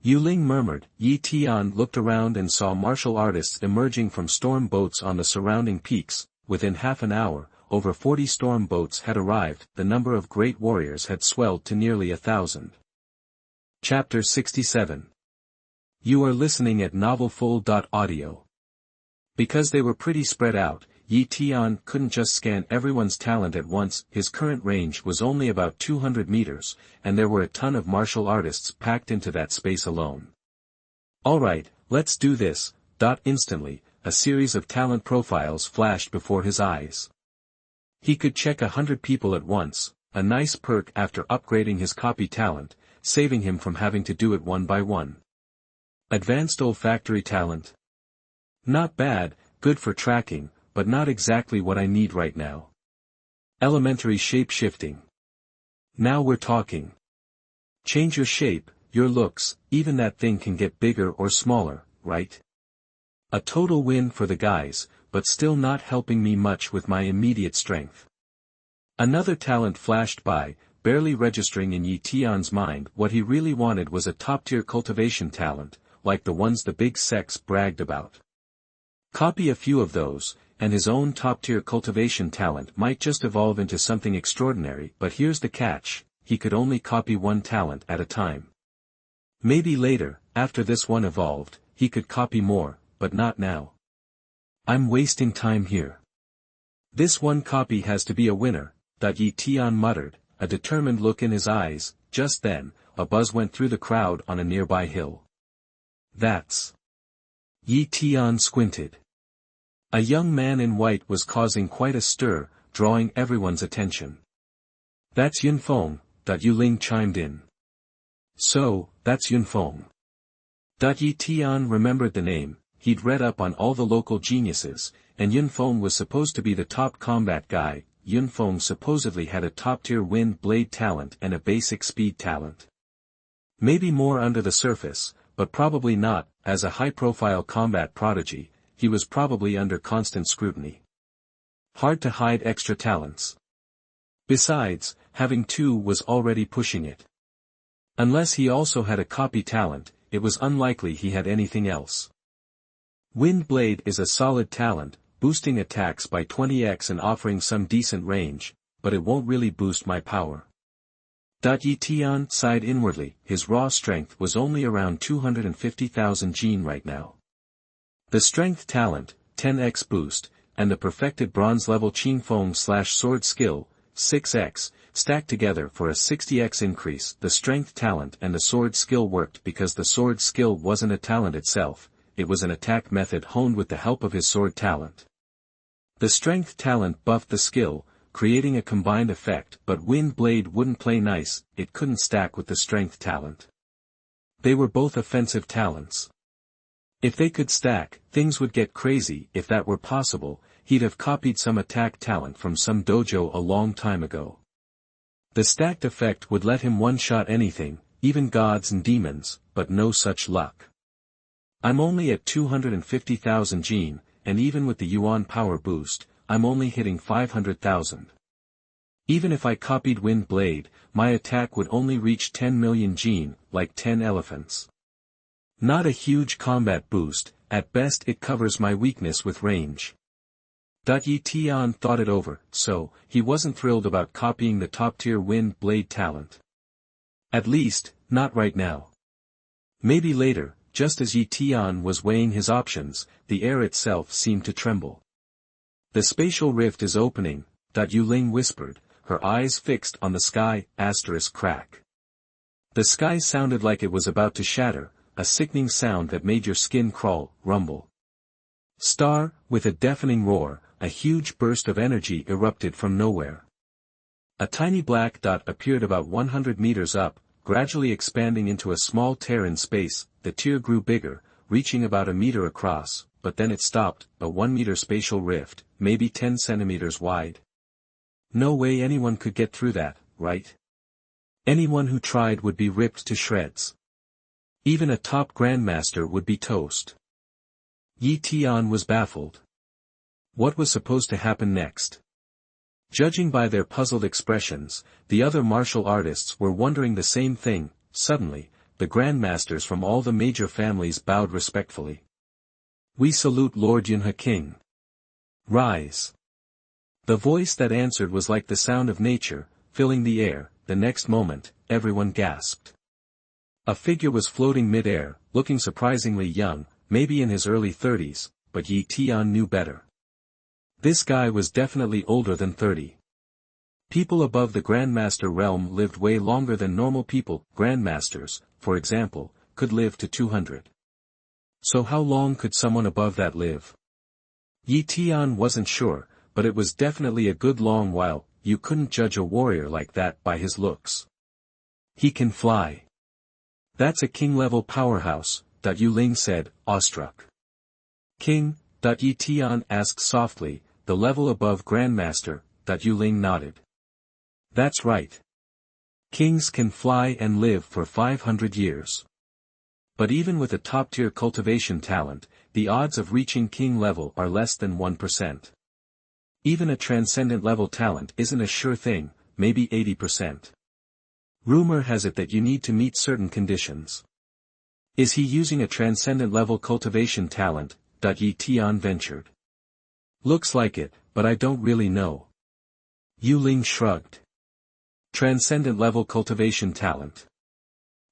Yu Ling murmured. Yi Tian looked around and saw martial artists emerging from storm boats on the surrounding peaks. Within half an hour, over 40 storm boats had arrived. The number of great warriors had swelled to nearly 1,000. Chapter 67. You are listening at novelfull.audio. Because they were pretty spread out, Yi Tian couldn't just scan everyone's talent at once. His current range was only about 200 meters, and there were a ton of martial artists packed into that space alone. Alright, let's do this. Instantly, a series of talent profiles flashed before his eyes. He could check 100 people at once, a nice perk after upgrading his copy talent, saving him from having to do it one by one. Advanced olfactory talent. Not bad, good for tracking, but not exactly what I need right now. Elementary shape-shifting. Now we're talking. Change your shape, your looks, even that thing can get bigger or smaller, right? A total win for the guys, but still not helping me much with my immediate strength. Another talent flashed by, barely registering in Yi Tian's mind. What he really wanted was a top-tier cultivation talent, like the ones the big sex bragged about. Copy a few of those, and his own top-tier cultivation talent might just evolve into something extraordinary. But here's the catch, he could only copy one talent at a time. Maybe later, after this one evolved, he could copy more, but not now. I'm wasting time here. This one copy has to be a winner, Yi Tian muttered, a determined look in his eyes. Just then, a buzz went through the crowd on a nearby hill. That's... Yi Tian squinted. A young man in white was causing quite a stir, drawing everyone's attention. That's Yunfeng, Yu Ling chimed in. So, that's Yunfeng. Yi Tian remembered the name. He'd read up on all the local geniuses, and Yunfeng was supposed to be the top combat guy. Yunfeng supposedly had a top-tier wind blade talent and a basic speed talent. Maybe more under the surface, but probably not. As a high-profile combat prodigy, he was probably under constant scrutiny. Hard to hide extra talents. Besides, having two was already pushing it. Unless he also had a copy talent, it was unlikely he had anything else. Wind blade is a solid talent, boosting attacks by 20x and offering some decent range, but it won't really boost my power. Yi Tian sighed inwardly. His raw strength was only around 250,000 gene right now. The strength talent, 10x boost, and the perfected bronze-level Qingfeng/sword skill, 6x, stacked together for a 60x increase. The strength talent and the sword skill worked because the sword skill wasn't a talent itself, it was an attack method honed with the help of his sword talent. The strength talent buffed the skill, creating a combined effect, but Wind Blade wouldn't play nice, it couldn't stack with the strength talent. They were both offensive talents. If they could stack, things would get crazy. If that were possible, he'd have copied some attack talent from some dojo a long time ago. The stacked effect would let him one-shot anything, even gods and demons, but no such luck. I'm only at 250,000 gene, and even with the Yuan power boost, I'm only hitting 500,000. Even if I copied Wind Blade, my attack would only reach 10 million gene, like 10 elephants. Not a huge combat boost, at best it covers my weakness with range. Yi Tian thought it over, so, he wasn't thrilled about copying the top-tier Wind Blade talent. At least, not right now. Maybe later, just as Yi Tian was weighing his options, the air itself seemed to tremble. The spatial rift is opening, Yuling whispered, her eyes fixed on the sky, crack. The sky sounded like it was about to shatter, a sickening sound that made your skin crawl, rumble. Star, with a deafening roar, a huge burst of energy erupted from nowhere. A tiny black dot appeared about 100 meters up, gradually expanding into a small tear in space. The tear grew bigger, reaching about a meter across, but then it stopped, a 1-meter spatial rift, maybe 10 centimeters wide. No way anyone could get through that, right? Anyone who tried would be ripped to shreds. Even a top grandmaster would be toast. Yi Tian was baffled. What was supposed to happen next? Judging by their puzzled expressions, the other martial artists were wondering the same thing. Suddenly, the grandmasters from all the major families bowed respectfully. We salute Lord Yunhe King. Rise. The voice that answered was like the sound of nature, filling the air. The next moment, everyone gasped. A figure was floating mid-air, looking surprisingly young, maybe in his early 30s, but Yi Tian knew better. This guy was definitely older than 30. People above the Grandmaster realm lived way longer than normal people. Grandmasters, for example, could live to 200. So how long could someone above that live? Yi Tian wasn't sure, but it was definitely a good long while. You couldn't judge a warrior like that by his looks. He can fly. That's a king-level powerhouse, Yuling said, awestruck. King? Yi Tian asked softly, the level above Grandmaster. Yuling nodded. That's right. Kings can fly and live for 500 years. But even with a top-tier cultivation talent, the odds of reaching king level are less than 1%. Even a transcendent level talent isn't a sure thing, maybe 80%. Rumor has it that you need to meet certain conditions. Is he using a transcendent level cultivation talent? Yi Tian ventured. Looks like it, but I don't really know. Yuling shrugged. Transcendent level cultivation talent.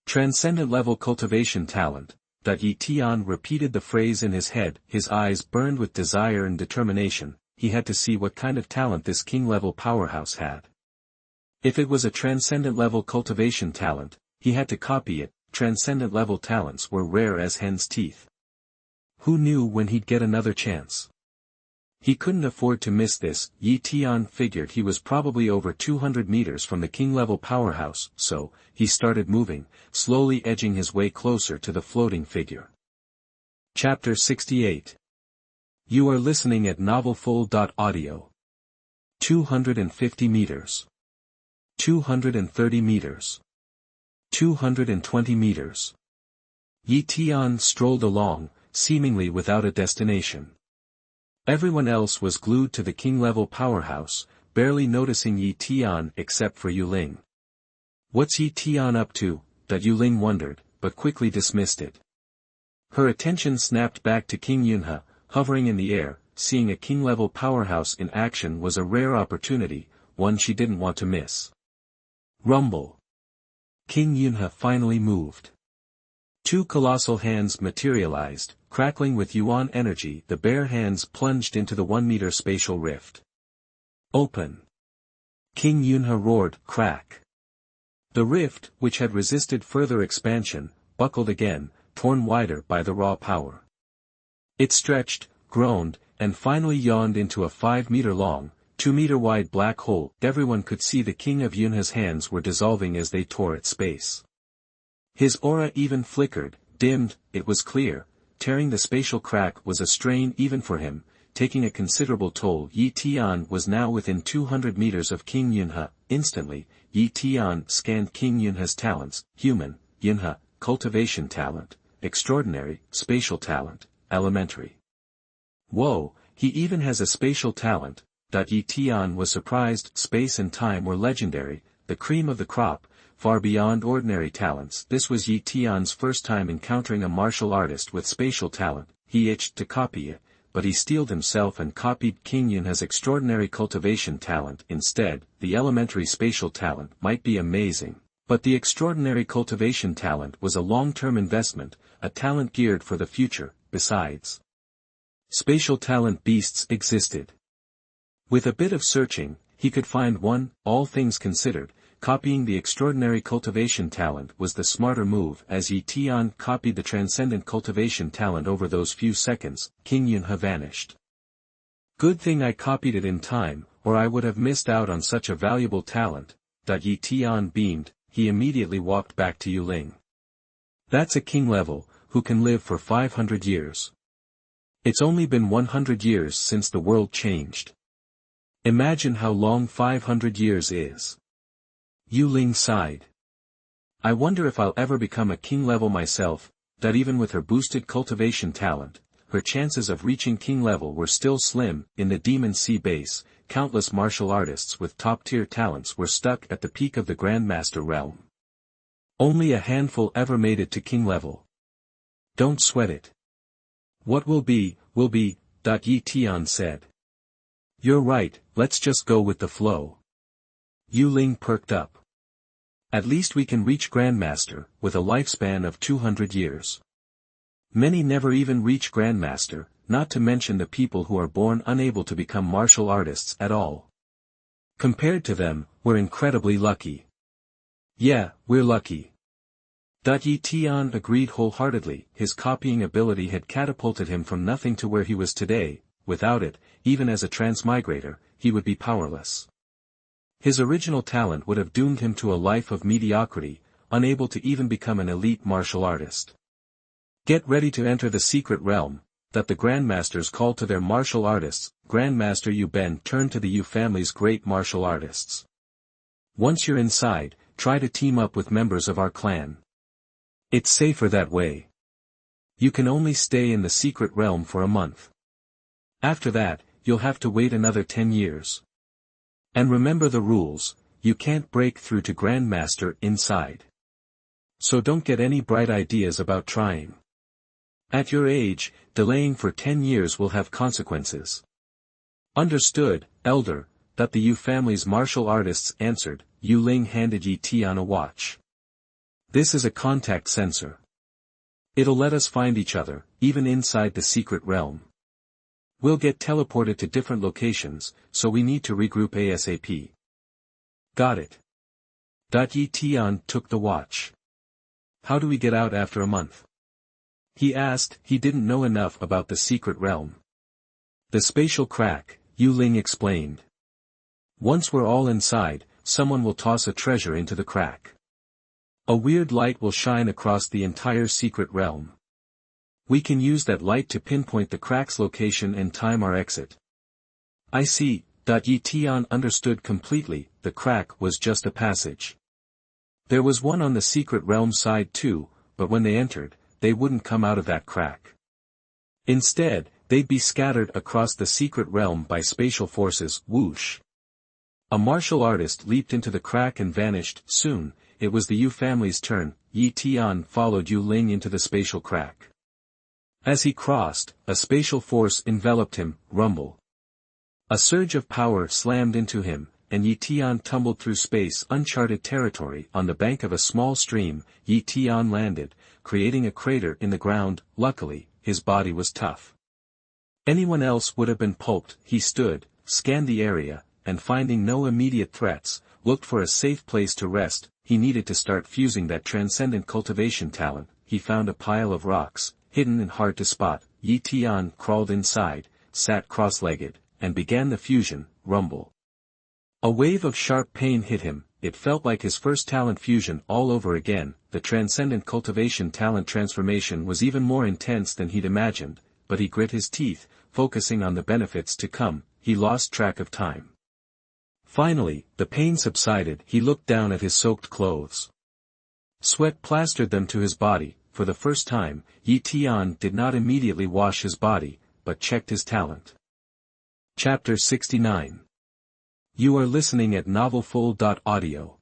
Transcendent level cultivation talent. Yi Tian repeated the phrase in his head, his eyes burned with desire and determination. He had to see what kind of talent this king-level powerhouse had. If it was a transcendent-level cultivation talent, he had to copy it. Transcendent-level talents were rare as hen's teeth. Who knew when he'd get another chance? He couldn't afford to miss this. Yi Tian figured he was probably over 200 meters from the king-level powerhouse, so, he started moving, slowly edging his way closer to the floating figure. Chapter 68. You are listening at novelfull.audio. 250 meters. 230 meters. 220 meters. Yi Tian strolled along, seemingly without a destination. Everyone else was glued to the king-level powerhouse, barely noticing Yi Tian except for Yuling. What's Yi Tian up to? Yuling wondered, but quickly dismissed it. Her attention snapped back to King Yunhe. Hovering in the air, seeing a king-level powerhouse in action was a rare opportunity, one she didn't want to miss. Rumble. King Yunhe finally moved. Two colossal hands materialized, crackling with yuan energy. The bare hands plunged into the 1-meter spatial rift. Open. King Yunhe roared, crack. The rift, which had resisted further expansion, buckled again, torn wider by the raw power. It stretched, groaned, and finally yawned into a 5-meter-long, 2-meter-wide black hole. Everyone could see the king of Yunha's hands were dissolving as they tore at space. His aura even flickered, dimmed, it was clear. Tearing the spatial crack was a strain even for him, taking a considerable toll. Yi Tian was now within 200 meters of King Yunha. Instantly, Yi Tian scanned King Yunha's talents: human, Yunha, cultivation talent, extraordinary, spatial talent, elementary. Whoa, he even has a spatial talent. Yi Tian was surprised. Space and time were legendary, the cream of the crop, far beyond ordinary talents. This was Yi Tian's first time encountering a martial artist with spatial talent. He itched to copy it, but he steeled himself and copied King Yunha's extraordinary cultivation talent instead. The elementary spatial talent might be amazing, but the extraordinary cultivation talent was a long-term investment, a talent geared for the future. Besides, spatial talent beasts existed. With a bit of searching, he could find one. All things considered, copying the extraordinary cultivation talent was the smarter move. As Yi Tian copied the transcendent cultivation talent over those few seconds, King Yunha vanished. Good thing I copied it in time, or I would have missed out on such a valuable talent. Yi Tian beamed. He immediately walked back to Yuling. That's a king level, who can live for 500 years. It's only been 100 years since the world changed. Imagine how long 500 years is. Yuling sighed. I wonder if I'll ever become a king level myself. Even with her boosted cultivation talent, her chances of reaching king level were still slim. In the Demon Sea base, countless martial artists with top-tier talents were stuck at the peak of the Grandmaster realm. Only a handful ever made it to king level. Don't sweat it. What will be, will be. Yi Tian said. You're right, let's just go with the flow. Yuling perked up. At least we can reach Grandmaster, with a lifespan of 200 years. Many never even reach Grandmaster, not to mention the people who are born unable to become martial artists at all. Compared to them, we're incredibly lucky. Yeah, we're lucky. Yi Tian agreed wholeheartedly. His copying ability had catapulted him from nothing to where he was today. Without it, even as a transmigrator, he would be powerless. His original talent would have doomed him to a life of mediocrity, unable to even become an elite martial artist. Get ready to enter the secret realm. The Grandmasters called to their martial artists. Grandmaster Yu Ben turned to the Yu family's great martial artists. Once you're inside, try to team up with members of our clan. It's safer that way. You can only stay in the secret realm for a month. After that, you'll have to wait another 10 years. And remember the rules, you can't break through to Grandmaster inside. So don't get any bright ideas about trying. At your age, delaying for 10 years will have consequences. Understood, Elder. The Yu family's martial artists answered. Yuling handed Yi Tian a watch. This is a contact sensor. It'll let us find each other, even inside the secret realm. We'll get teleported to different locations, so we need to regroup ASAP. Got it. Yi Tian took the watch. How do we get out after a month? He asked. He didn't know enough about the secret realm. The spatial crack, Yuling explained. Once we're all inside, someone will toss a treasure into the crack. A weird light will shine across the entire secret realm. We can use that light to pinpoint the crack's location and time our exit. I see. Yi Tian understood completely. The crack was just a passage. There was one on the secret realm side too, but when they entered, they wouldn't come out of that crack. Instead, they'd be scattered across the secret realm by spatial forces. Whoosh! A martial artist leaped into the crack and vanished. Soon, it was the Yu family's turn. Yi Tian followed Yuling into the spatial crack. As he crossed, a spatial force enveloped him. Rumble. A surge of power slammed into him, and Yi Tian tumbled through space. Uncharted territory. On the bank of a small stream, Yi Tian landed, creating a crater in the ground. Luckily, his body was tough. Anyone else would have been pulped. He stood, scanned the area, and finding no immediate threats, looked for a safe place to rest. He needed to start fusing that transcendent cultivation talent. He found a pile of rocks, hidden and hard to spot. Yi Tian crawled inside, sat cross-legged, and began the fusion. rumble. A wave of sharp pain hit him. It felt like his first talent fusion all over again. The transcendent cultivation talent transformation was even more intense than he'd imagined, but he grit his teeth, focusing on the benefits to come. He lost track of time. Finally, the pain subsided. He looked down at his soaked clothes. Sweat plastered them to his body. For the first time, Tian did not immediately wash his body, but checked his talent. Chapter 69. You are listening at novelfull.audio.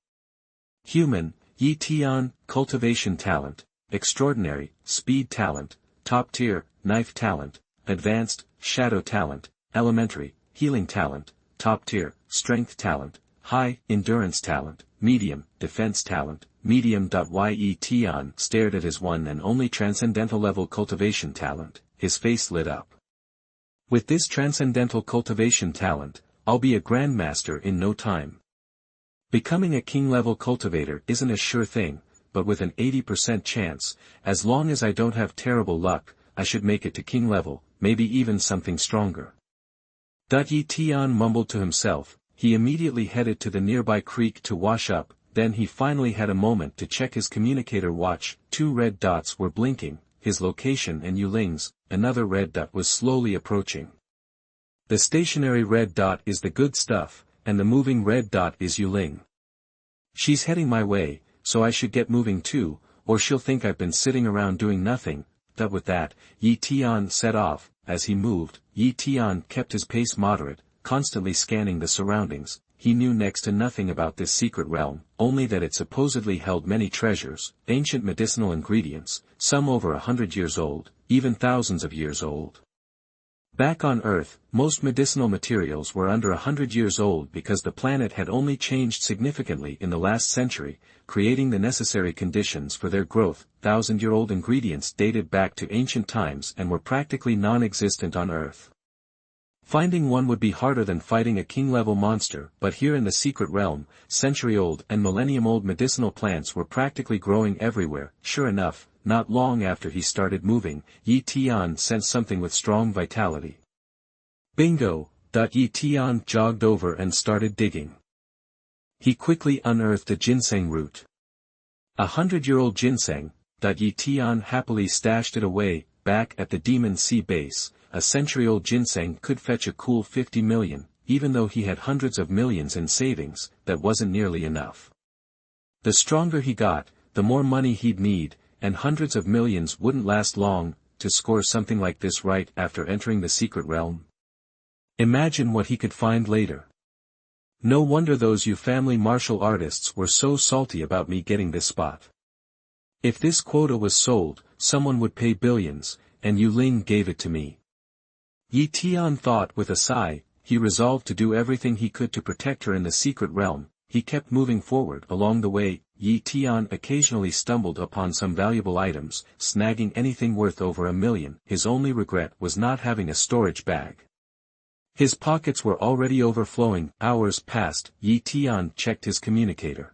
Human, Tian, cultivation talent, extraordinary, speed talent, top tier, knife talent, advanced, shadow talent, elementary, healing talent, top tier, strength talent, high, endurance talent, medium, defense talent, medium. Tian stared at his one and only transcendental level cultivation talent. His face lit up. With this transcendental cultivation talent, I'll be a grandmaster in no time. Becoming a king-level cultivator isn't a sure thing, but with an 80% chance, as long as I don't have terrible luck, I should make it to king level, maybe even something stronger. Tian mumbled to himself. He immediately headed to the nearby creek to wash up. Then he finally had a moment to check his communicator watch. 2 red dots were blinking, his location and Yuling's. Another red dot was slowly approaching. The stationary red dot is the good stuff, and the moving red dot is Yuling. She's heading my way, so I should get moving too, or she'll think I've been sitting around doing nothing. With that, Tian set off. As he moved, Tian kept his pace moderate, constantly scanning the surroundings. He knew next to nothing about this secret realm, only that it supposedly held many treasures, ancient medicinal ingredients, some over 100 years old, even thousands of years old. Back on Earth, most medicinal materials were under 100 years old because the planet had only changed significantly in the last century, creating the necessary conditions for their growth. 1,000-year-old ingredients dated back to ancient times and were practically non-existent on Earth. Finding one would be harder than fighting a king-level monster, but here in the secret realm, century-old and millennium-old medicinal plants were practically growing everywhere. Sure enough, not long after he started moving, Tian sensed something with strong vitality. Bingo! Tian jogged over and started digging. He quickly unearthed a ginseng root. 100-year-old ginseng. Tian happily stashed it away. Back at the Demon Sea base, a century-old ginseng could fetch a cool 50 million, even though he had hundreds of millions in savings. That wasn't nearly enough. The stronger he got, the more money he'd need, and hundreds of millions wouldn't last long. To score something like this right after entering the secret realm. Imagine what he could find later. No wonder those family martial artists were so salty about me getting this spot. If this quota was sold, someone would pay billions, and Yuling gave it to me. Tian thought with a sigh. He resolved to do everything he could to protect her in the secret realm. He kept moving forward. Along the way, Tian occasionally stumbled upon some valuable items, snagging anything worth over $1 million. His only regret was not having a storage bag. His pockets were already overflowing. Hours passed. Tian checked his communicator.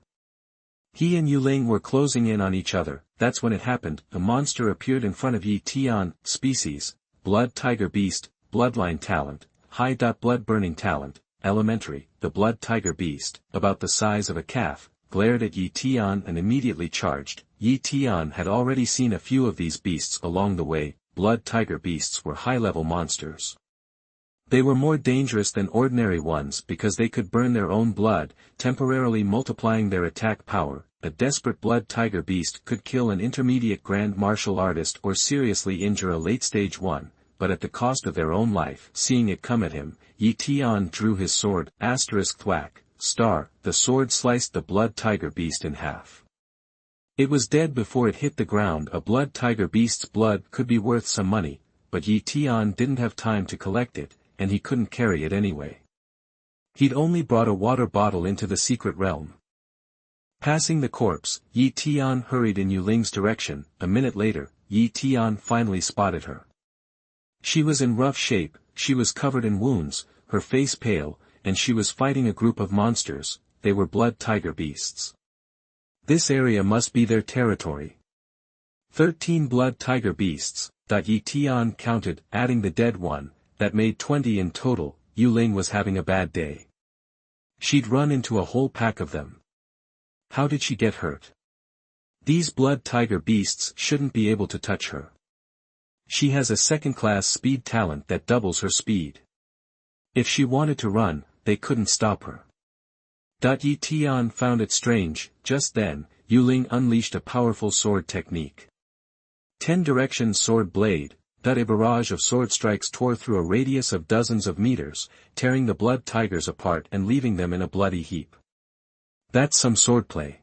He and Yuling were closing in on each other. That's when it happened. A monster appeared in front of Tian. Species: blood tiger beast, bloodline talent, high. Blood burning talent, elementary. The blood tiger beast, about the size of a calf, glared at Tian and immediately charged. Tian had already seen a few of these beasts along the way. Blood tiger beasts were high-level monsters. They were more dangerous than ordinary ones because they could burn their own blood, temporarily multiplying their attack power. A desperate blood tiger beast could kill an intermediate grand martial artist or seriously injure a late-stage one, but at the cost of their own life. Seeing it come at him, Tian drew his sword. Thwack, star. The sword sliced the blood tiger beast in half. It was dead before it hit the ground. A blood tiger beast's blood could be worth some money, but Tian didn't have time to collect it, and he couldn't carry it anyway. He'd only brought a water bottle into the secret realm. Passing the corpse, Tian hurried in Yuling's direction. A minute later, Tian finally spotted her. She was in rough shape. She was covered in wounds, her face pale, and she was fighting a group of monsters. They were blood tiger beasts. This area must be their territory. 13 blood tiger beasts. Tian counted, adding the dead one. That made 20 in total. Ling was having a bad day. She'd run into a whole pack of them. How did she get hurt? These blood tiger beasts shouldn't be able to touch her. She has a second-class speed talent that doubles her speed. If she wanted to run, they couldn't stop her. Tian found it strange. Just then, Ling unleashed a powerful sword technique. 10 direction sword blade. A barrage of sword strikes tore through a radius of dozens of meters, tearing the blood tigers apart and leaving them in a bloody heap. That's some swordplay.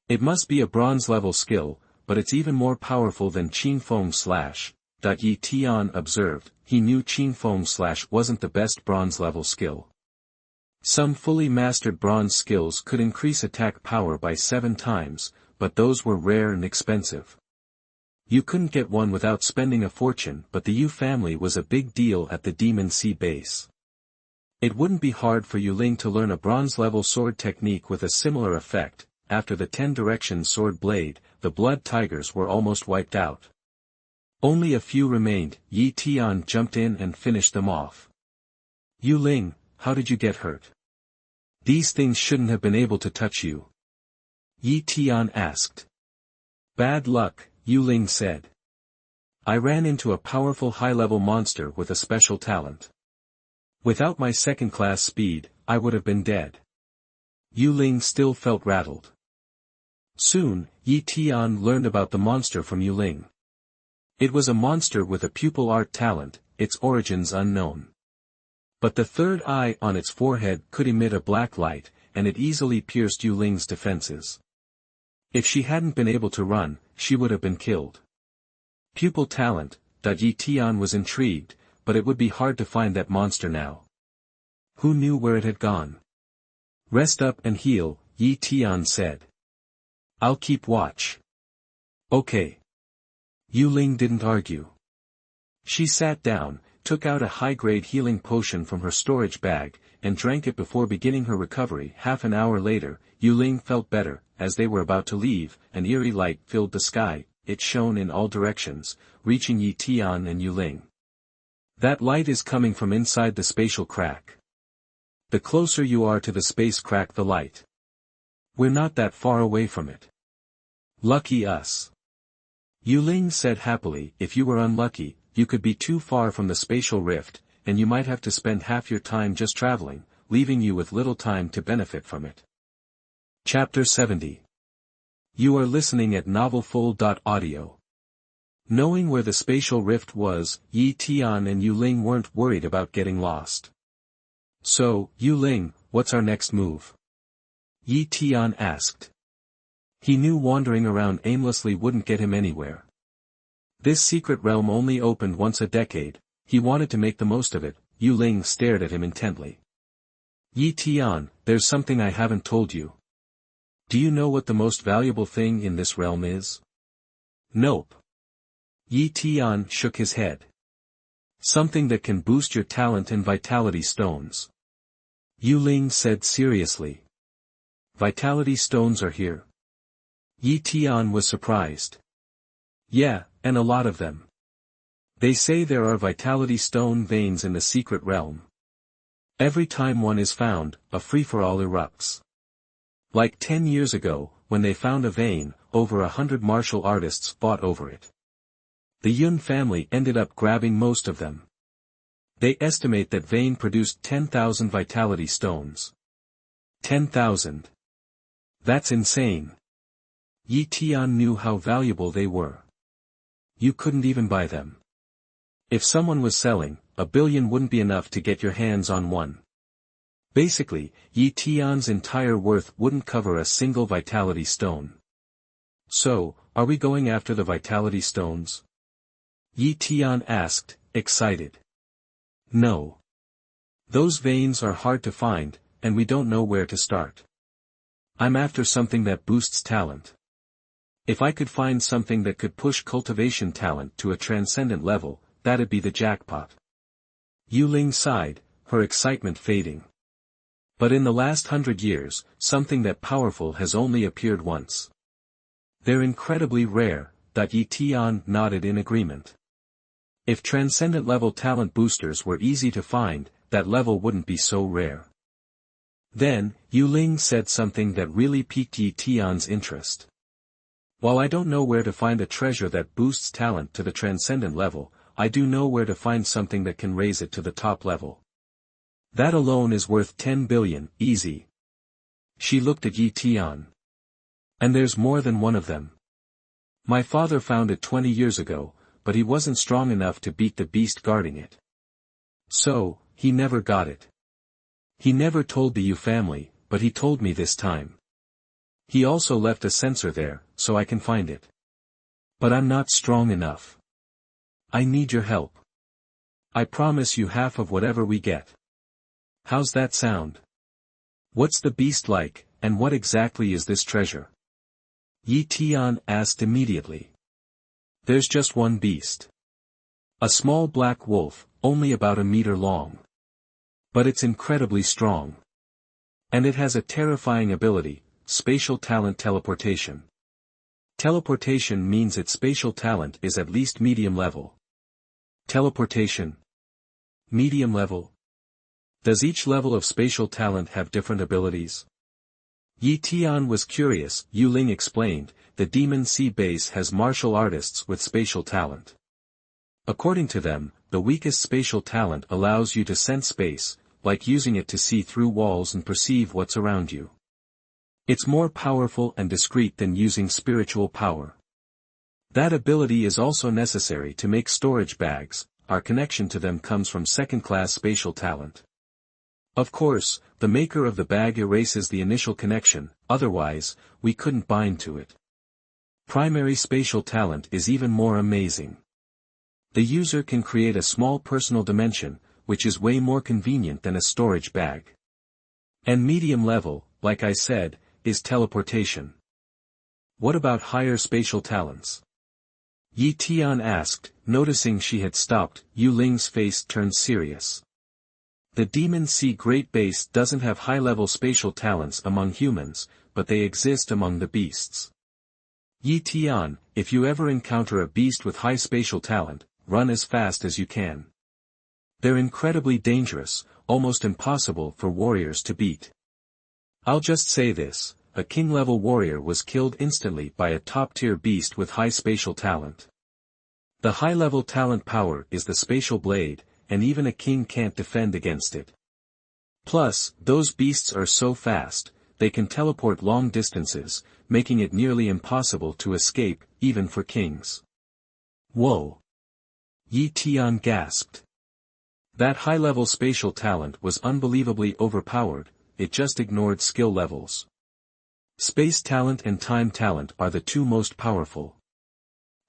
It must be a bronze-level skill, but it's even more powerful than Qin Feng Slash. Tian observed. He knew Qin Feng Slash wasn't the best bronze-level skill. Some fully mastered bronze skills could increase attack power by 7 times, but those were rare and expensive. You couldn't get one without spending a fortune, but the Yu family was a big deal at the Demon Sea base. It wouldn't be hard for Ling to learn a bronze-level sword technique with a similar effect. After the 10 direction sword blade, the blood tigers were almost wiped out. Only a few remained. Tian jumped in and finished them off. Ling, how did you get hurt? These things shouldn't have been able to touch you. Tian asked. Bad luck, Ling said. I ran into a powerful high-level monster with a special talent. Without my second-class speed, I would have been dead. Ling still felt rattled. Soon, Tian learned about the monster from Ling. It was a monster with a pupil art talent, its origins unknown. But the third eye on its forehead could emit a black light, and it easily pierced Ling's defenses. If she hadn't been able to run, she would have been killed. Pupil talent. Tian was intrigued, but it would be hard to find that monster now. Who knew where it had gone? Rest up and heal, Tian said. I'll keep watch. Okay. Ling didn't argue. She sat down, took out a high-grade healing potion from her storage bag, and drank it before beginning her recovery. Half an hour later, Ling felt better. As they were about to leave, an eerie light filled the sky. It shone in all directions, reaching Tian and Ling. That light is coming from inside the spatial crack. The closer you are to the space crack, the light. We're not that far away from it. Lucky us. Ling said happily. If you were unlucky, you could be too far from the spatial rift, and you might have to spend half your time just traveling, leaving you with little time to benefit from it. Chapter 70. You are listening at novelfull.audio. Knowing where the spatial rift was, Tian and Ling weren't worried about getting lost. So, Ling, what's our next move? Tian asked. He knew wandering around aimlessly wouldn't get him anywhere. This secret realm only opened once a decade. He wanted to make the most of it. Ling stared at him intently. Tian, there's something I haven't told you. Do you know what the most valuable thing in this realm is? Nope. Tian shook his head. Something that can boost your talent and vitality stones. Ling said seriously. Vitality stones are here. Tian was surprised. Yeah, and a lot of them. They say there are vitality stone veins in the secret realm. Every time one is found, a free-for-all erupts. Like 10 years ago, when they found a vein, over 100 martial artists fought over it. The Yun family ended up grabbing most of them. They estimate that vein produced 10,000 vitality stones. 10,000. That's insane. Tian knew how valuable they were. You couldn't even buy them. If someone was selling, 1 billion wouldn't be enough to get your hands on one. Basically, Tian's entire worth wouldn't cover a single vitality stone. So, are we going after the vitality stones? Tian asked, excited. No. Those veins are hard to find, and we don't know where to start. I'm after something that boosts talent. If I could find something that could push cultivation talent to a transcendent level, that'd be the jackpot. Ling sighed, her excitement fading. But in the last 100 years, something that powerful has only appeared once. They're incredibly rare. Tian nodded in agreement. If transcendent level talent boosters were easy to find, that level wouldn't be so rare. Then, Yu Ling said something that really piqued Yi Tian's interest. While I don't know where to find a treasure that boosts talent to the transcendent level, I do know where to find something that can raise it to the top level. That alone is worth 10 billion, easy. She looked at Yi Tian. And there's more than one of them. My father found it 20 years ago, but he wasn't strong enough to beat the beast guarding it. So, he never got it. He never told the Yu family, but he told me this time. He also left a sensor there, so I can find it. But I'm not strong enough. I need your help. I promise you half of whatever we get. How's that sound? What's the beast like, and what exactly is this treasure? Yi Tian asked immediately. There's just one beast. A small black wolf, only about a meter long. But it's incredibly strong. And it has a terrifying ability, spatial talent teleportation. Teleportation means its spatial talent is at least medium level. Teleportation. Medium level. Does each level of spatial talent have different abilities? Yi Tian was curious. Yu Ling explained, the Demon Sea base has martial artists with spatial talent. According to them, the weakest spatial talent allows you to sense space, like using it to see through walls and perceive what's around you. It's more powerful and discreet than using spiritual power. That ability is also necessary to make storage bags. Our connection to them comes from second-class spatial talent. Of course, the maker of the bag erases the initial connection, otherwise, we couldn't bind to it. Primary spatial talent is even more amazing. The user can create a small personal dimension, which is way more convenient than a storage bag. And medium level, like I said, is teleportation. What about higher spatial talents? Yi Tian asked, noticing she had stopped. Yu Ling's face turned serious. The Demon Sea Great Base doesn't have high-level spatial talents among humans, but they exist among the beasts. Yi Tian, if you ever encounter a beast with high spatial talent, run as fast as you can. They're incredibly dangerous, almost impossible for warriors to beat. I'll just say this, a king-level warrior was killed instantly by a top-tier beast with high spatial talent. The high-level talent power is the spatial blade, and even a king can't defend against it. Plus, those beasts are so fast, they can teleport long distances, making it nearly impossible to escape, even for kings. Whoa! Yi Tian gasped. That high-level spatial talent was unbelievably overpowered, it just ignored skill levels. Space talent and time talent are the two most powerful.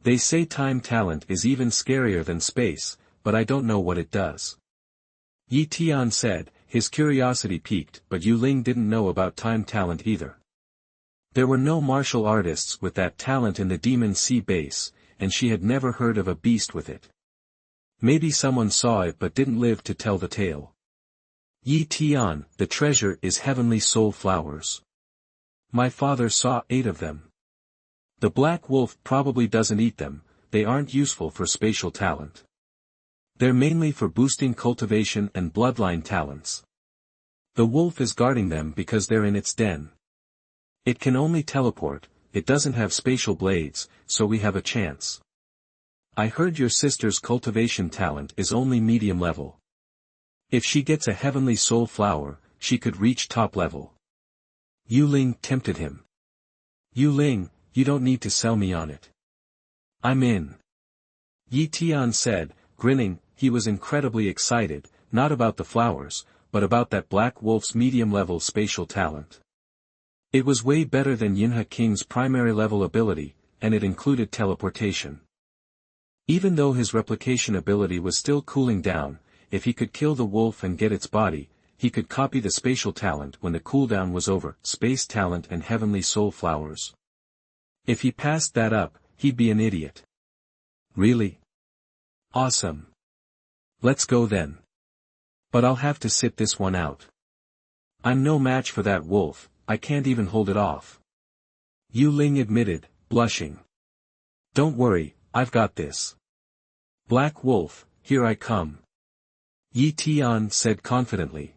They say time talent is even scarier than space, but I don't know what it does. Yi Tian said, his curiosity piqued, but Yu Ling didn't know about time talent either. There were no martial artists with that talent in the Demon Sea base, and she had never heard of a beast with it. Maybe someone saw it but didn't live to tell the tale. Yi Tian, the treasure is heavenly soul flowers. My father saw 8 of them. The black wolf probably doesn't eat them, they aren't useful for spatial talent. They're mainly for boosting cultivation and bloodline talents. The wolf is guarding them because they're in its den. It can only teleport, it doesn't have spatial blades, so we have a chance. I heard your sister's cultivation talent is only medium level. If she gets a heavenly soul flower, she could reach top level. Yu Ling tempted him. Yu Ling, you don't need to sell me on it. I'm in. Yi Tian said, grinning. He was incredibly excited, not about the flowers, but about that black wolf's medium-level spatial talent. It was way better than Yinhe King's primary-level ability, and it included teleportation. Even though his replication ability was still cooling down, if he could kill the wolf and get its body, he could copy the spatial talent when the cooldown was over, space talent and heavenly soul flowers. If he passed that up, he'd be an idiot. Really? Awesome. Let's go then. But I'll have to sit this one out. I'm no match for that wolf, I can't even hold it off. Yu Ling admitted, blushing. Don't worry, I've got this. Black wolf, here I come. Yi Tian said confidently.